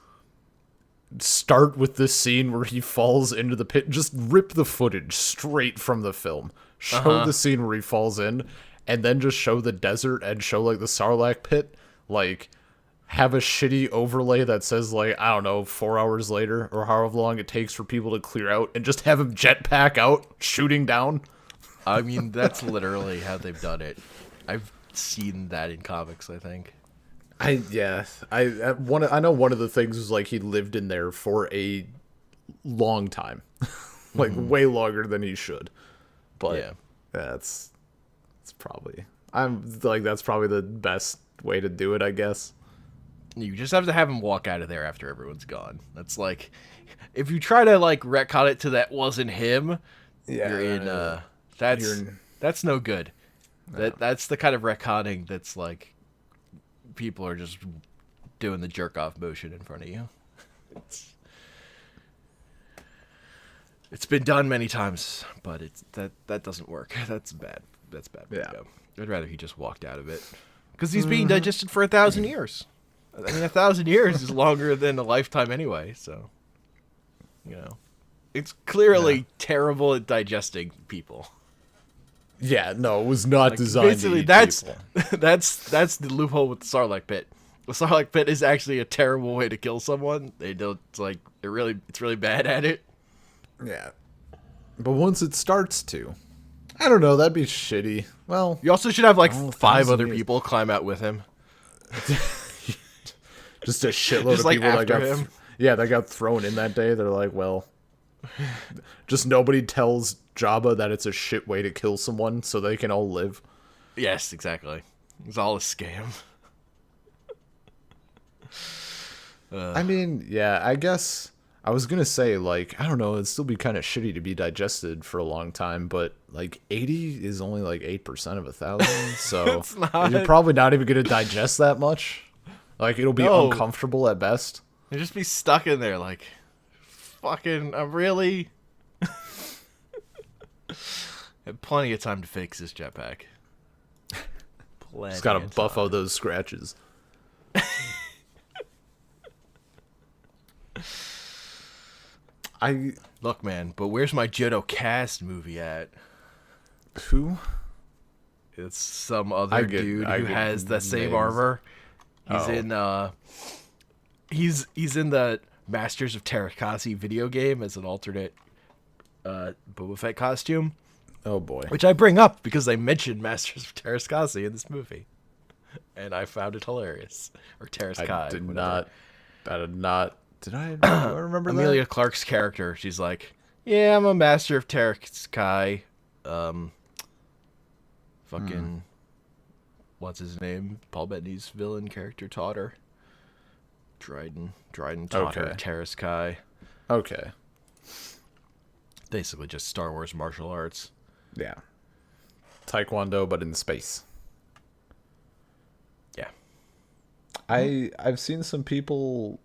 start with this scene where he falls into the pit. Just rip the footage straight from the film. Show the scene where he falls in, and then just show the desert and show, like, the Sarlacc pit. Like, have a shitty overlay that says, like, I don't know, 4 hours later, or however long it takes for people to clear out, and just have him jetpack out, shooting down. I mean, that's literally how they've done it. I've seen that in comics, I think. I know one of the things was, like, he lived in there for a long time, like way longer than he should. But Yeah. that's probably that's probably the best way to do it, I guess. You just have to have him walk out of there after everyone's gone. That's like, if you try to like retcon it to that wasn't him, you're in. That's no good. That's the kind of retconning that's like, people are just doing the jerk off motion in front of you. It's been done many times, but that doesn't work. That's bad. That's bad. Yeah. I'd rather he just walked out of it, because he's being digested for 1,000 years. I mean, 1,000 years is longer than a lifetime anyway. So, it's clearly terrible at digesting people. Yeah, no, it was not Like, designed basically, to eat people. that's the loophole with the Sarlacc pit. The Sarlacc pit is actually a terrible way to kill someone. They don't it's really bad at it. Yeah. But once it starts to, I don't know, that'd be shitty. Well, You also should have like 5 1,000 other years. people climb out with him. just a shitload Just, of like, people that after got him. that got thrown in that day. They're like, well, just nobody tells Jabba that it's a shit way to kill someone so they can all live. Yes, exactly. It's all a scam. I mean, yeah, I guess I was gonna say, like, I don't know, it'd still be kind of shitty to be digested for a long time, but like 80 is only like 8% of 1,000, so It's not. you're probably not even gonna digest that much. Like, it'll be No. uncomfortable at best. They just be stuck in there like, fucking, I'm really... Had plenty of time to fix this jetpack. Just gotta buff out those scratches. Look, man, but where's my Jodo Cast movie at? Who? It's some other dude who has the same names. armor. He's Oh. he's in the Masters of Terrakasi video game as an alternate Boba Fett costume, Oh boy. which I bring up because they mentioned Masters of Terrakasi in this movie, and I found it hilarious. Or Terraskai. I did whatever. not. Did I? Do I remember Amelia Clark's character, she's like, yeah, I'm a master of Terraskai. Fucking, what's his name? Paul Bettany's villain character taught her. Dryden taught her Okay. Terraskai. that? Okay. Basically just Star Wars martial arts. Yeah. Taekwondo, but in space. Yeah. I've seen some people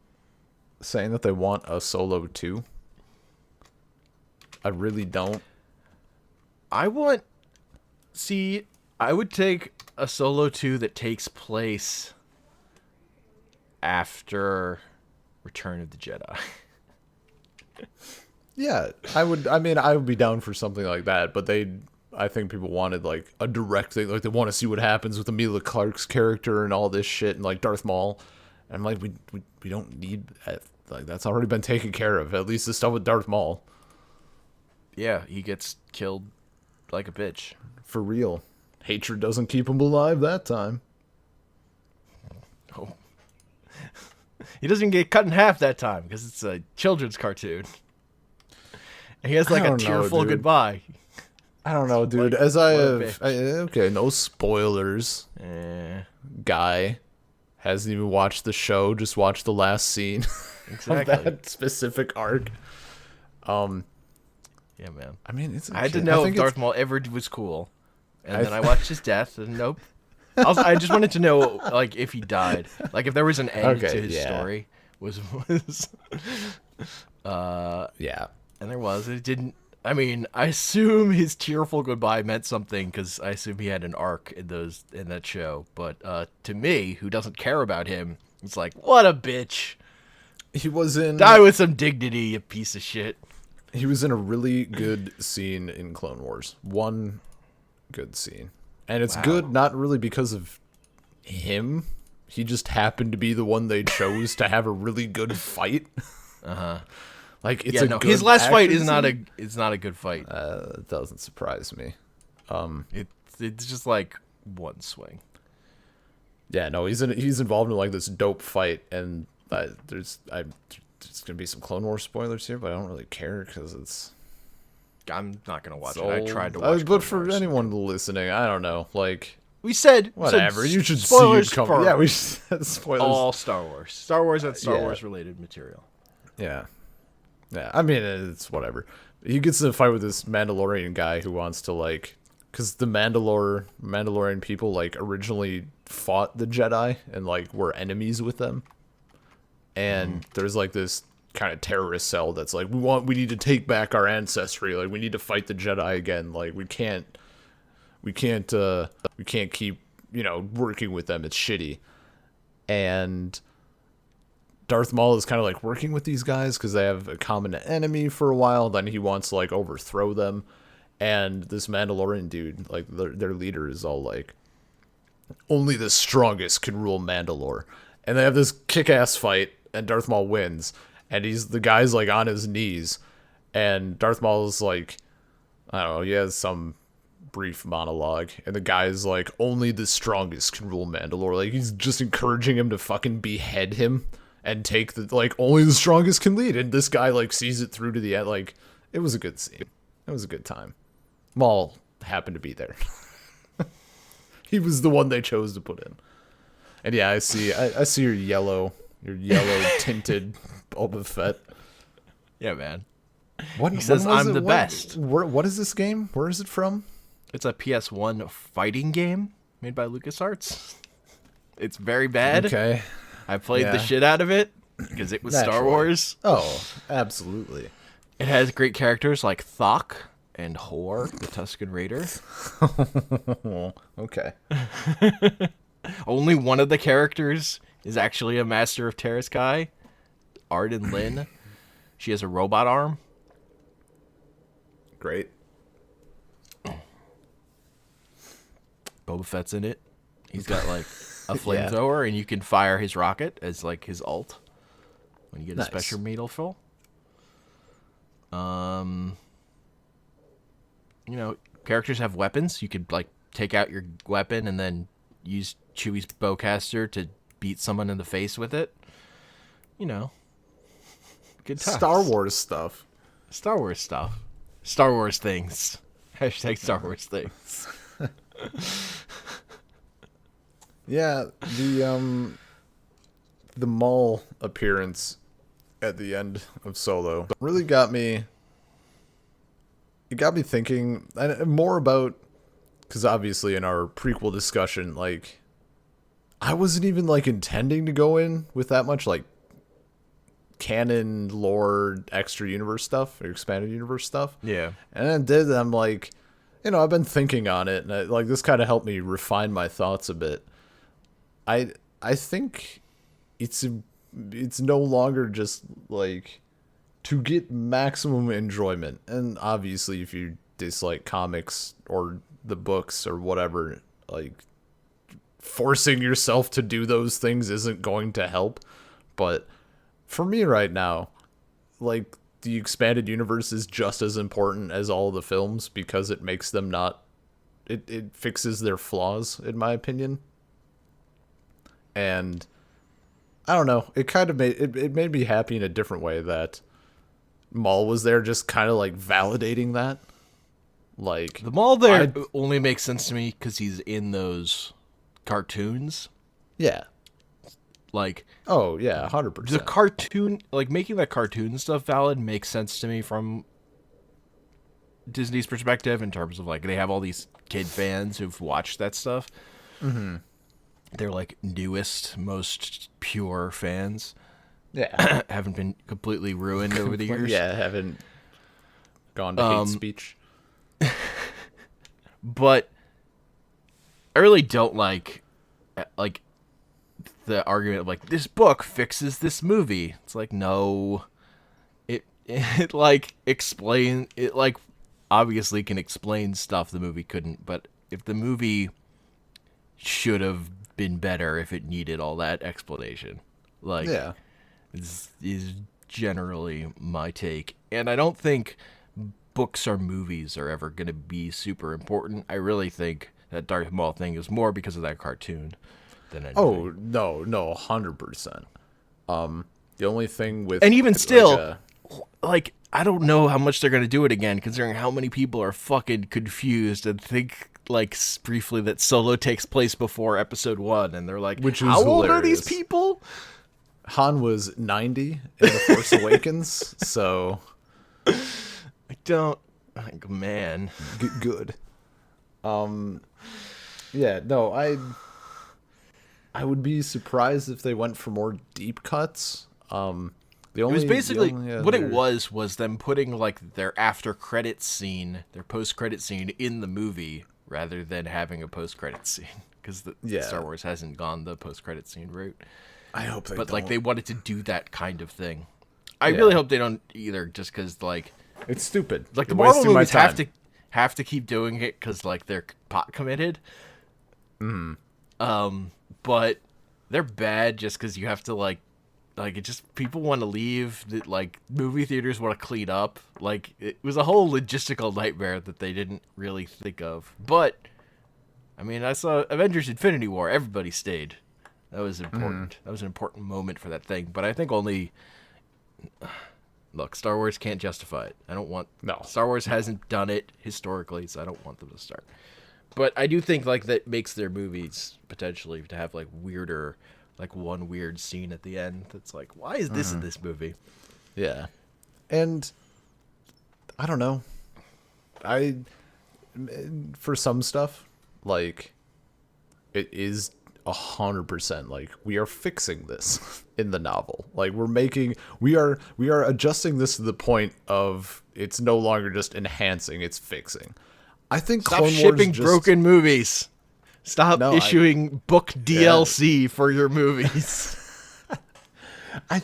saying that they want a Solo 2. I really don't. I would take a Solo 2 that takes place after Return of the Jedi. Yeah, I would. I mean, I would be down for something like that. But I think people wanted like a direct thing. Like, they want to see what happens with Amelia Clark's character and all this shit, and like Darth Maul. And I'm like, we don't need that. Like, that's already been taken care of. At least the stuff with Darth Maul. Yeah, he gets killed like a bitch. For real. Hatred doesn't keep him alive that time. Oh. He doesn't even get cut in half that time because it's a children's cartoon. And he has like I a don't know, tearful dude. goodbye. I don't know, dude. Like, As I what a have, okay, no spoilers. Eh, Guy hasn't even watched the show. Just watched the last scene exactly. of that specific arc. Yeah, man. I mean, it's. I had to know if think Darth Maul ever was cool, and I then I watched his death, and nope. I just wanted to know, like, if he died, like if there was an end Okay, to his yeah. story. Yeah. And there was. It didn't. I mean, I assume his tearful goodbye meant something because I assume he had an arc in that show. But to me, who doesn't care about him, it's like, what a bitch. He was in. Die with some dignity, you piece of shit. He was in a really good scene in Clone Wars. One good scene, and it's Wow. good not really because of him. He just happened to be the one they chose to have a really good fight. Like, it's Yeah, a no, good his last fight is action not a good fight. scene. It doesn't surprise me. It's just like one swing. Yeah, no, he's involved in like this dope fight, and There's gonna be some Clone Wars spoilers here, but I don't really care because it's I'm not gonna watch it. old. I tried to watch. But Clone for Wars. anyone listening, I don't know. Like, We said whatever. You should see spoilers it come. for Yeah, we said spoilers. all Star Wars. Star Wars and Star Yeah. Wars related material. Yeah. Yeah, I mean, it's whatever. He gets in a fight with this Mandalorian guy who wants to, like... Because the Mandalorian people, like, originally fought the Jedi and, like, were enemies with them. And there's, like, this kind of terrorist cell that's like, we need to take back our ancestry. Like, we need to fight the Jedi again. Like, we can't keep, working with them. It's shitty. And... Darth Maul is kind of like working with these guys because they have a common enemy for a while. Then he wants to like overthrow them. And this Mandalorian dude, like their leader is all like, only the strongest can rule Mandalore. And they have this kick-ass fight and Darth Maul wins. And the guy's like on his knees. And Darth Maul is like, I don't know, he has some brief monologue. And the guy's like, only the strongest can rule Mandalore. Like he's just encouraging him to fucking behead him. And take only the strongest can lead. And this guy, like, sees it through to the end. Like, it was a good scene. It was a good time. Maul happened to be there. He was the one they chose to put in. And yeah, I see your yellow tinted Boba Fett. Yeah, man. He says, "I'm the best." What is this game? Where is it from? It's a PS1 fighting game made by LucasArts. It's very bad. Okay. I played the shit out of it because it was Star Wars. Oh, absolutely. It has great characters like Thok and Hor, the Tusken Raider. Okay. Only one of the characters is actually a Master of Terraskai, Arden Lin. She has a robot arm. Great. Boba Fett's in it. He's got like a flamethrower, and you can fire his rocket as like his ult when you get a special metal full. Characters have weapons. You could like take out your weapon and then use Chewie's bowcaster to beat someone in the face with it. Good times. Star Wars stuff. Star Wars stuff. Star Wars things. Hashtag Star Wars things. Yeah, the Maul appearance at the end of Solo really got me. It got me thinking more about, because obviously in our prequel discussion, like, I wasn't even like intending to go in with that much like canon lore, extra universe stuff or expanded universe stuff. Yeah, and I did. I'm like, I've been thinking on it, and this kind of helped me refine my thoughts a bit. I think it's no longer just like to get maximum enjoyment. And obviously if you dislike comics or the books or whatever, like forcing yourself to do those things isn't going to help. But for me right now, like the expanded universe is just as important as all the films because it makes them it fixes their flaws, in my opinion. And I don't know, it kind of made me happy in a different way that Maul was there, just kind of like validating that. Like the Maul there only makes sense to me because he's in those cartoons. Yeah. Like, oh yeah, 100%. The cartoon, like making that cartoon stuff valid makes sense to me from Disney's perspective in terms of like they have all these kid fans who've watched that stuff. Mm-hmm. They're like newest, most pure fans. Yeah. Haven't been completely ruined over the years. Yeah, haven't gone to hate speech. But I really don't like the argument of like this book fixes this movie. It's like, no, it like explain it, like obviously can explain stuff the movie couldn't, but if the movie should have been better if it needed all that explanation. Like, yeah, is generally my take. And I don't think books or movies are ever going to be super important. I really think that Darth Maul thing is more because of that cartoon than anything. Oh, no, 100%. The only thing with And even like, still, like, I don't know how much they're gonna do it again, considering how many people are fucking confused and think like briefly that Solo takes place before Episode 1, and they're like, which is "How old are these hilarious. people?" Han was 90 in The Force Awakens, so I don't. Like, man, good. Yeah, no, I would be surprised if they went for more deep cuts. The only it was basically what it other- was them putting like their after credits scene, their post credit scene in the movie rather than having a post credit scene because Yeah. Star Wars hasn't gone the post credit scene route. I hope they But don't. like they wanted to do that kind of thing. I Yeah. really hope they don't either, just because like It's stupid. the You're Marvel wasting my movies time. have to keep doing it because like they're pot committed. But they're bad just because you have to like it just people want to leave. Like movie theaters want to clean up. Like it was a whole logistical nightmare that they didn't really think of. But I mean, I saw Avengers: Infinity War. Everybody stayed. That was important. That was an important moment for that thing. But I think only. Look, Star Wars can't justify it. I don't want. No. Star Wars hasn't done it historically, so I don't want them to start. But I do think like that makes their movies potentially to have like weirder, like one weird scene at the end that's like, why is this in this movie? Yeah. And I don't know. For some stuff, like it is 100% like we are fixing this in the novel. Like we are adjusting this to the point of it's no longer just enhancing, it's fixing. I think Stop Clone shipping Wars just, broken movies. Stop No, issuing book DLC for your movies. I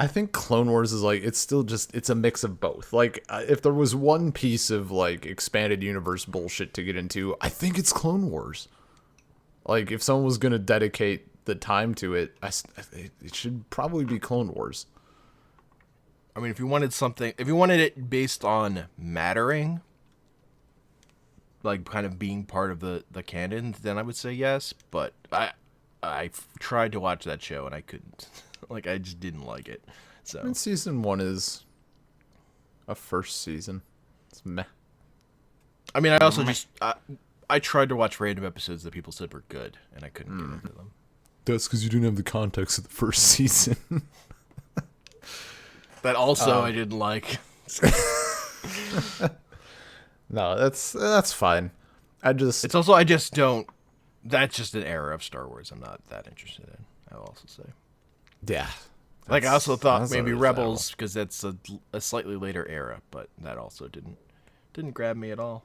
think Clone Wars is like it's still just it's a mix of both. Like if there was one piece of like expanded universe bullshit to get into, I think it's Clone Wars. Like if someone was going to dedicate the time to it, it should probably be Clone Wars. I mean, if you wanted it based on mattering, like kind of being part of the canon, then I would say yes. But I tried to watch that show and I couldn't. Like I just didn't like it. So I mean, season 1 is a first season. It's meh. I mean, I also just I tried to watch random episodes that people said were good, and I couldn't get into them. That's because you didn't have the context of the first season. That also I didn't like. No, that's fine. It's also I just don't. That's just an era of Star Wars I'm not that interested in. I'll also say. Yeah. Like I also thought that's maybe understandable. Rebels because that's a slightly later era, but that also didn't grab me at all.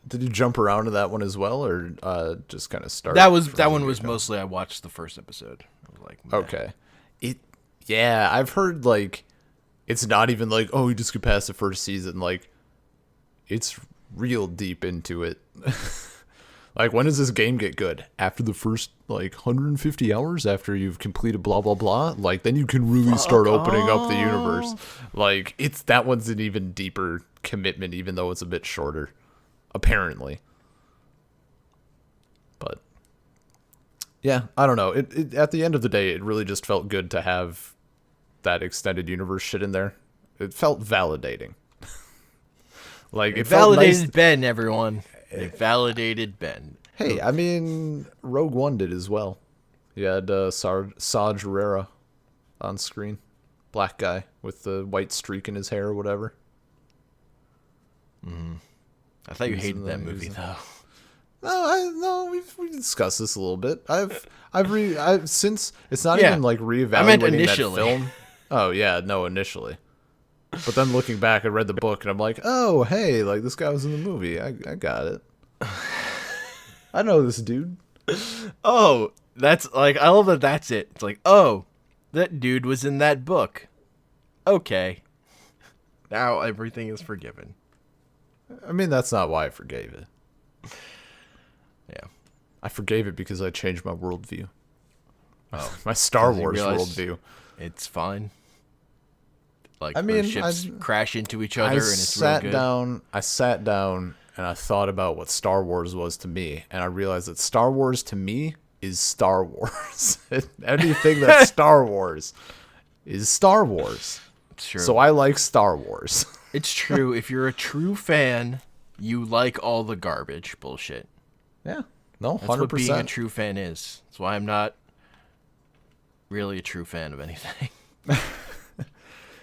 Did you jump around to that one as well, or just kind of start? That from one the was get-go? mostly I watched the first episode. I was like, meh. Okay. Yeah, I've heard like it's not even like oh you just get past the first season. Like it's real deep into it. Like when does this game get good? After the first like 150 hours after you've completed blah blah blah. Like then you can really start opening up the universe. Like it's that one's an even deeper commitment, even though it's a bit shorter, apparently. But yeah, I don't know. It at the end of the day, it really just felt good to have that extended universe shit in there. It felt validating. Like it felt Validated nice. Ben, everyone. It validated Ben. Hey, I mean, Rogue One did as well. You had Saw Gerrera on screen, black guy with the white streak in his hair or whatever. I thought you hated that movie though. No, we discussed this a little bit. I've since it's not Yeah, even like I meant reevaluating that initially. film. Oh yeah, no, initially. But then looking back, I read the book and I'm like, oh hey, like this guy was in the movie. I got it. I know this dude. Oh, that's like I love that. That's it. It's like, oh, that dude was in that book. Okay, now everything is forgiven. I mean, that's not why I forgave it. Yeah. I forgave it because I changed my worldview. Oh, my Star you Wars realized- worldview. It's fine. Like I the mean, ships crash into each other I and it's real sat good. down. I sat down and I thought about what Star Wars was to me, and I realized that Star Wars to me is Star Wars. Anything that's Star Wars is Star Wars. It's true. So I like Star Wars. It's true. If you're a true fan, you like all the garbage bullshit. Yeah. No, 100%. That's what being a true fan is. That's why I'm not really a true fan of anything.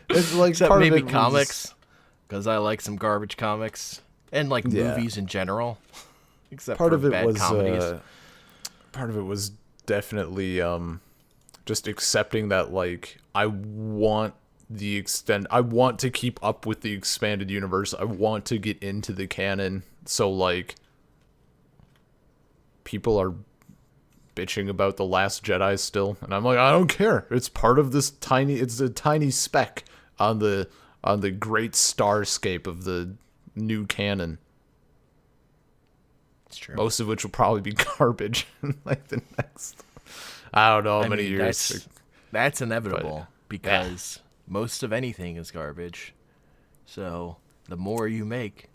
It's like Except part maybe of it comics, because I like some garbage comics. And like movies in general. Except part for of it bad was comedies. part of it was definitely just accepting that like I want to keep up with the expanded universe. I want to get into the canon. So like people are bitching about The Last Jedi still, and I'm like, I don't care. It's part of this it's a tiny speck on the great starscape of the new canon. It's true. Most of which will probably be garbage in like the next, I don't know how many years. That's inevitable because most of anything is garbage. So the more you make,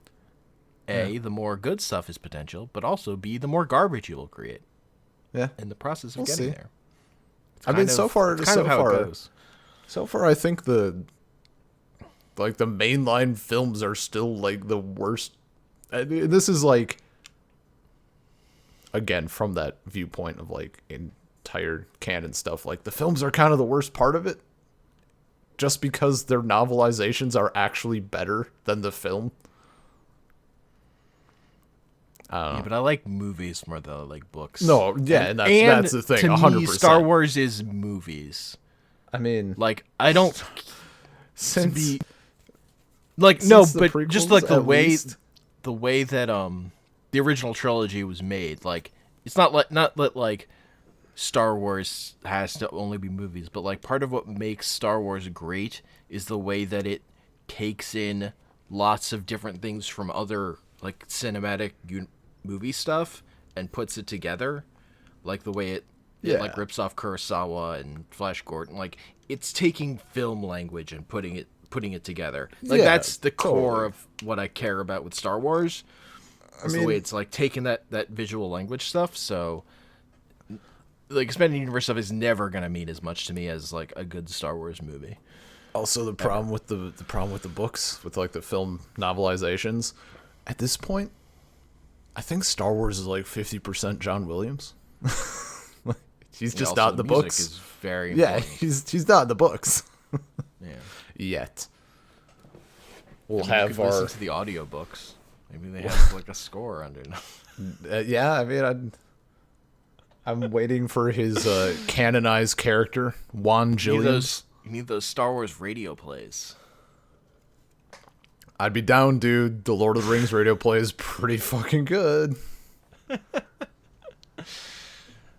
A, the more good stuff is potential, but also B, the more garbage you will create. Yeah. In the process of We'll getting see. there. I mean, so far, it's kind of how it goes. So far, I think the mainline films are still like the worst. This is like, again, from that viewpoint of like entire canon stuff, like the films are kind of the worst part of it, just because their novelizations are actually better than the film. Yeah, but I like movies more than I like books. No, yeah, and that's the thing. To 100%. me, Star Wars is movies. I mean, Like I don't since like no, the but prequels, just like at least. the way that the original trilogy was made. Like it's not that like Star Wars has to only be movies, but like part of what makes Star Wars great is the way that it takes in lots of different things from other like cinematic movie stuff and puts it together, like the way it like rips off Kurosawa and Flash Gordon. Like it's taking film language and putting it together. Like that's the core of what I care about with Star Wars. Is the way it's like taking that visual language stuff. So like expanded universe stuff is never gonna mean as much to me as like a good Star Wars movie. Also, the problem with the books, with like the film novelizations, at this point, I think Star Wars is like 50% John Williams. He's just not in the books. Is very important. He's not in the books. Yeah. Yet. We'll have have listen to the audiobooks. Maybe they have like a score under them. Yeah, I mean, I'm waiting for his canonized character, Juan Gilliams. You need those Star Wars radio plays. I'd be down, dude. The Lord of the Rings radio play is pretty fucking good. I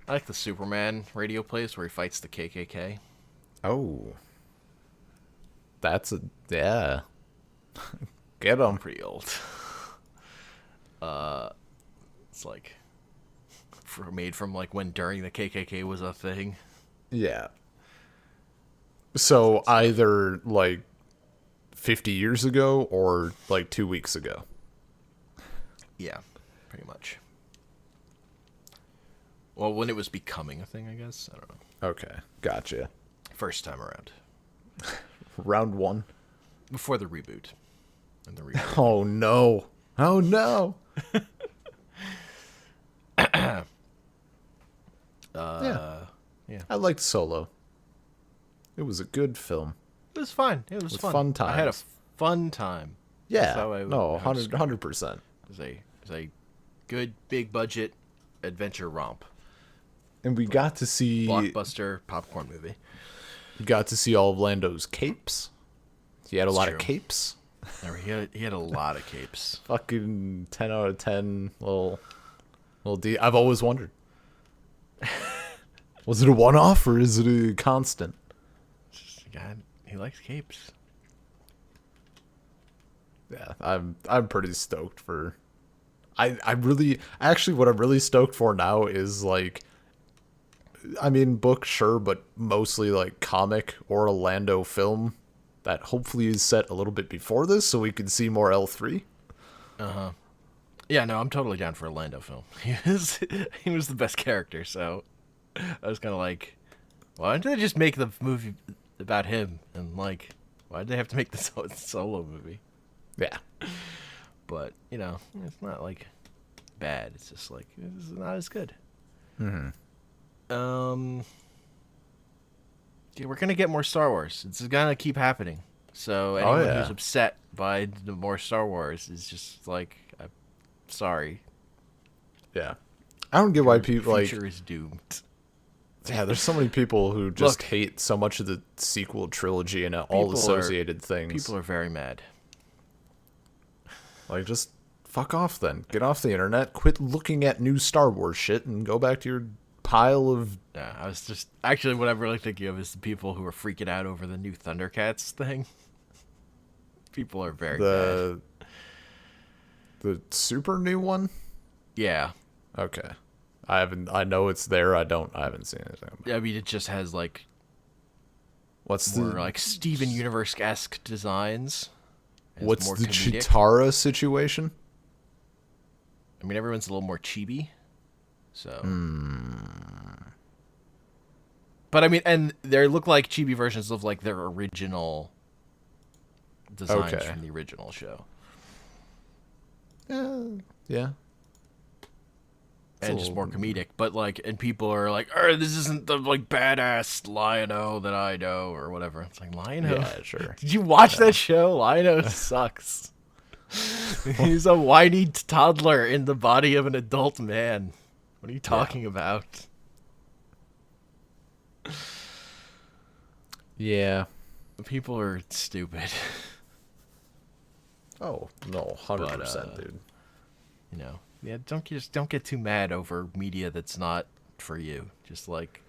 like the Superman radio plays where he fights the KKK. Oh. Yeah. Get him. Pretty old. It's like made from like when during the KKK was a thing. Yeah. So either like 50 years ago or like 2 weeks ago. Yeah, pretty much. Well, when it was becoming a thing, I guess. I don't know. Okay, gotcha. First time around. Round one. Before the reboot. And the reboot. Oh no. Oh no. Yeah. I liked Solo. It was a good film. It was fun. It was fun times. I had a fun time. Yeah. No, 100%. It was a good big budget adventure romp. And we got to see blockbuster popcorn movie. We got to see all of Lando's capes. He had a lot of capes. He had a lot of capes. Fucking 10 out of 10 little D. I've always wondered. Was it a one-off or is it a constant? God, he likes capes. Yeah, I'm pretty stoked for. What I'm really stoked for now is like, I mean, book sure, but mostly like comic or a Lando film that hopefully is set a little bit before this, so we can see more L3. Yeah, no, I'm totally down for a Lando film. He was the best character, so I was kind of like, why didn't they just make the movie about him? And like, why did they have to make this a solo movie? Yeah. But you know, it's not like bad. It's just like it's not as good. Yeah, we're gonna get more Star Wars. It's gonna keep happening. So Oh anyone yeah. who's upset by the more Star Wars is just like, I'm sorry. Yeah. I don't get why people like. Future is doomed. Yeah, there's so many people who just Look, hate so much of the sequel trilogy and all people associated things. People are very mad. Like, just fuck off then. Get off the internet. Quit looking at new Star Wars shit and go back to your pile of. Yeah, I was just actually what I'm really thinking of is the people who are freaking out over the new Thundercats thing. People are very mad. The super new one? Yeah. Okay. I know it's there. I haven't seen anything. I mean, it just has like What's more the like Steven Universe-esque designs. It's what's more the comedic. Chitara situation? I mean, everyone's a little more chibi. So. But I mean, and they look like chibi versions of like their original designs Okay. from the original show. Yeah. And just more comedic, but like, and people are like, "Oh, this isn't the like badass Lion-O that I know," or whatever. It's like Lion-O. Yeah, sure. Did you watch that show? Lion-O sucks. He's a whiny toddler in the body of an adult man. What are you talking about? Yeah. People are stupid. Oh no, 100%, dude. You know, yeah. Don't get too mad over media that's not for you. Just like,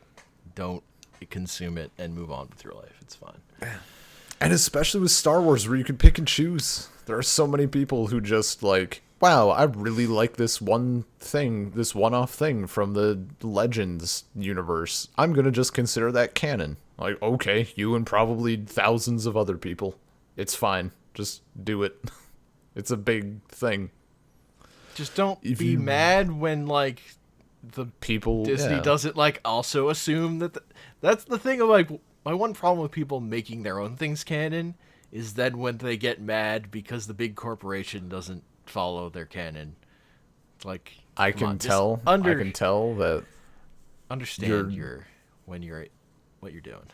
don't consume it and move on with your life. It's fine. And especially with Star Wars, where you can pick and choose. There are so many people who just like, wow, I really like this one thing, this one-off thing from the Legends universe. I'm gonna just consider that canon. Like, okay, you and probably thousands of other people. It's fine. Just do it. It's a big thing. Just don't If be you- mad when like the People, Disney yeah. doesn't like also assume that that's the thing of like my one problem with people making their own things canon is then when they get mad because the big corporation doesn't follow their canon. It's like I come can on, just tell. I can tell that. understand what you're doing.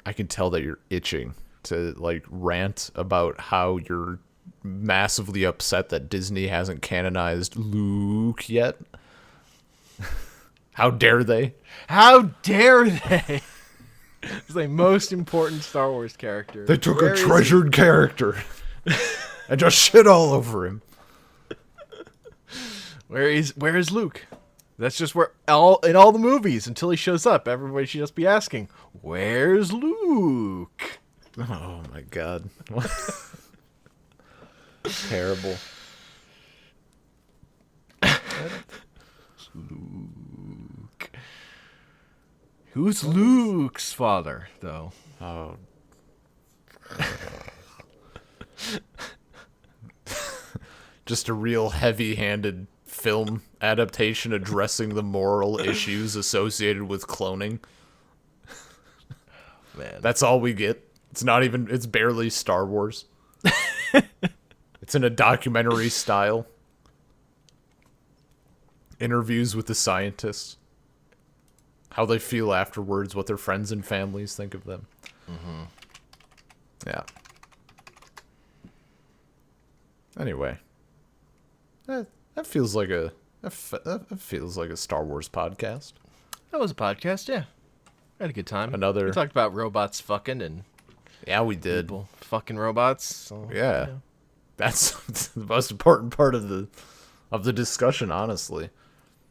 I can tell that you're itching to like rant about how you're massively upset that Disney hasn't canonized Luke yet. How dare they? How dare they? It's the most important Star Wars character. They took Where a is he? treasured character and just shit all over him. Where is Luke? That's just where in all the movies until he shows up, everybody should just be asking, "Where's Luke?" Oh my god. Terrible. Luke. Who's Luke's father, though? Oh. Just a real heavy-handed film adaptation addressing the moral issues associated with cloning. Man, That's all we get. It's barely Star Wars. It's in a documentary style. Interviews with the scientists. How they feel afterwards, what their friends and families think of them. Mm-hmm. Yeah. Anyway. That feels like a Star Wars podcast. that was a podcast. Yeah, I had a good time. Another- We talked about robots fucking and Yeah, we did. people fucking robots. So, Yeah. That's the most important part of the discussion, honestly.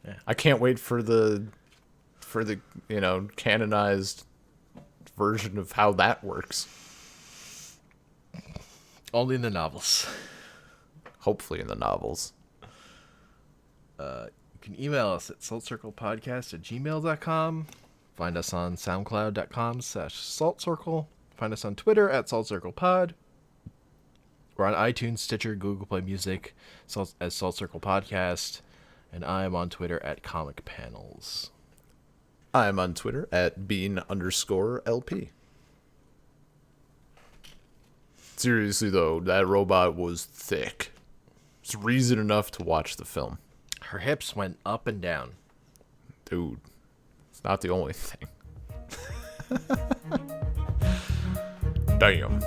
Yeah. I can't wait for the canonized version of how that works. only in the novels. Hopefully in the novels. You can email us at saltcirclepodcast@gmail.com. Find us on soundcloud.com/saltcircle. Find us on Twitter at saltcirclepod. We're on iTunes, Stitcher, Google Play Music as Salt Circle Podcast. And I am on Twitter at Comic Panels. I'm on Twitter at bean_LP. Seriously, though, that robot was thick. It's reason enough to watch the film. Her hips went up and down. Dude, it's not the only thing. Damn.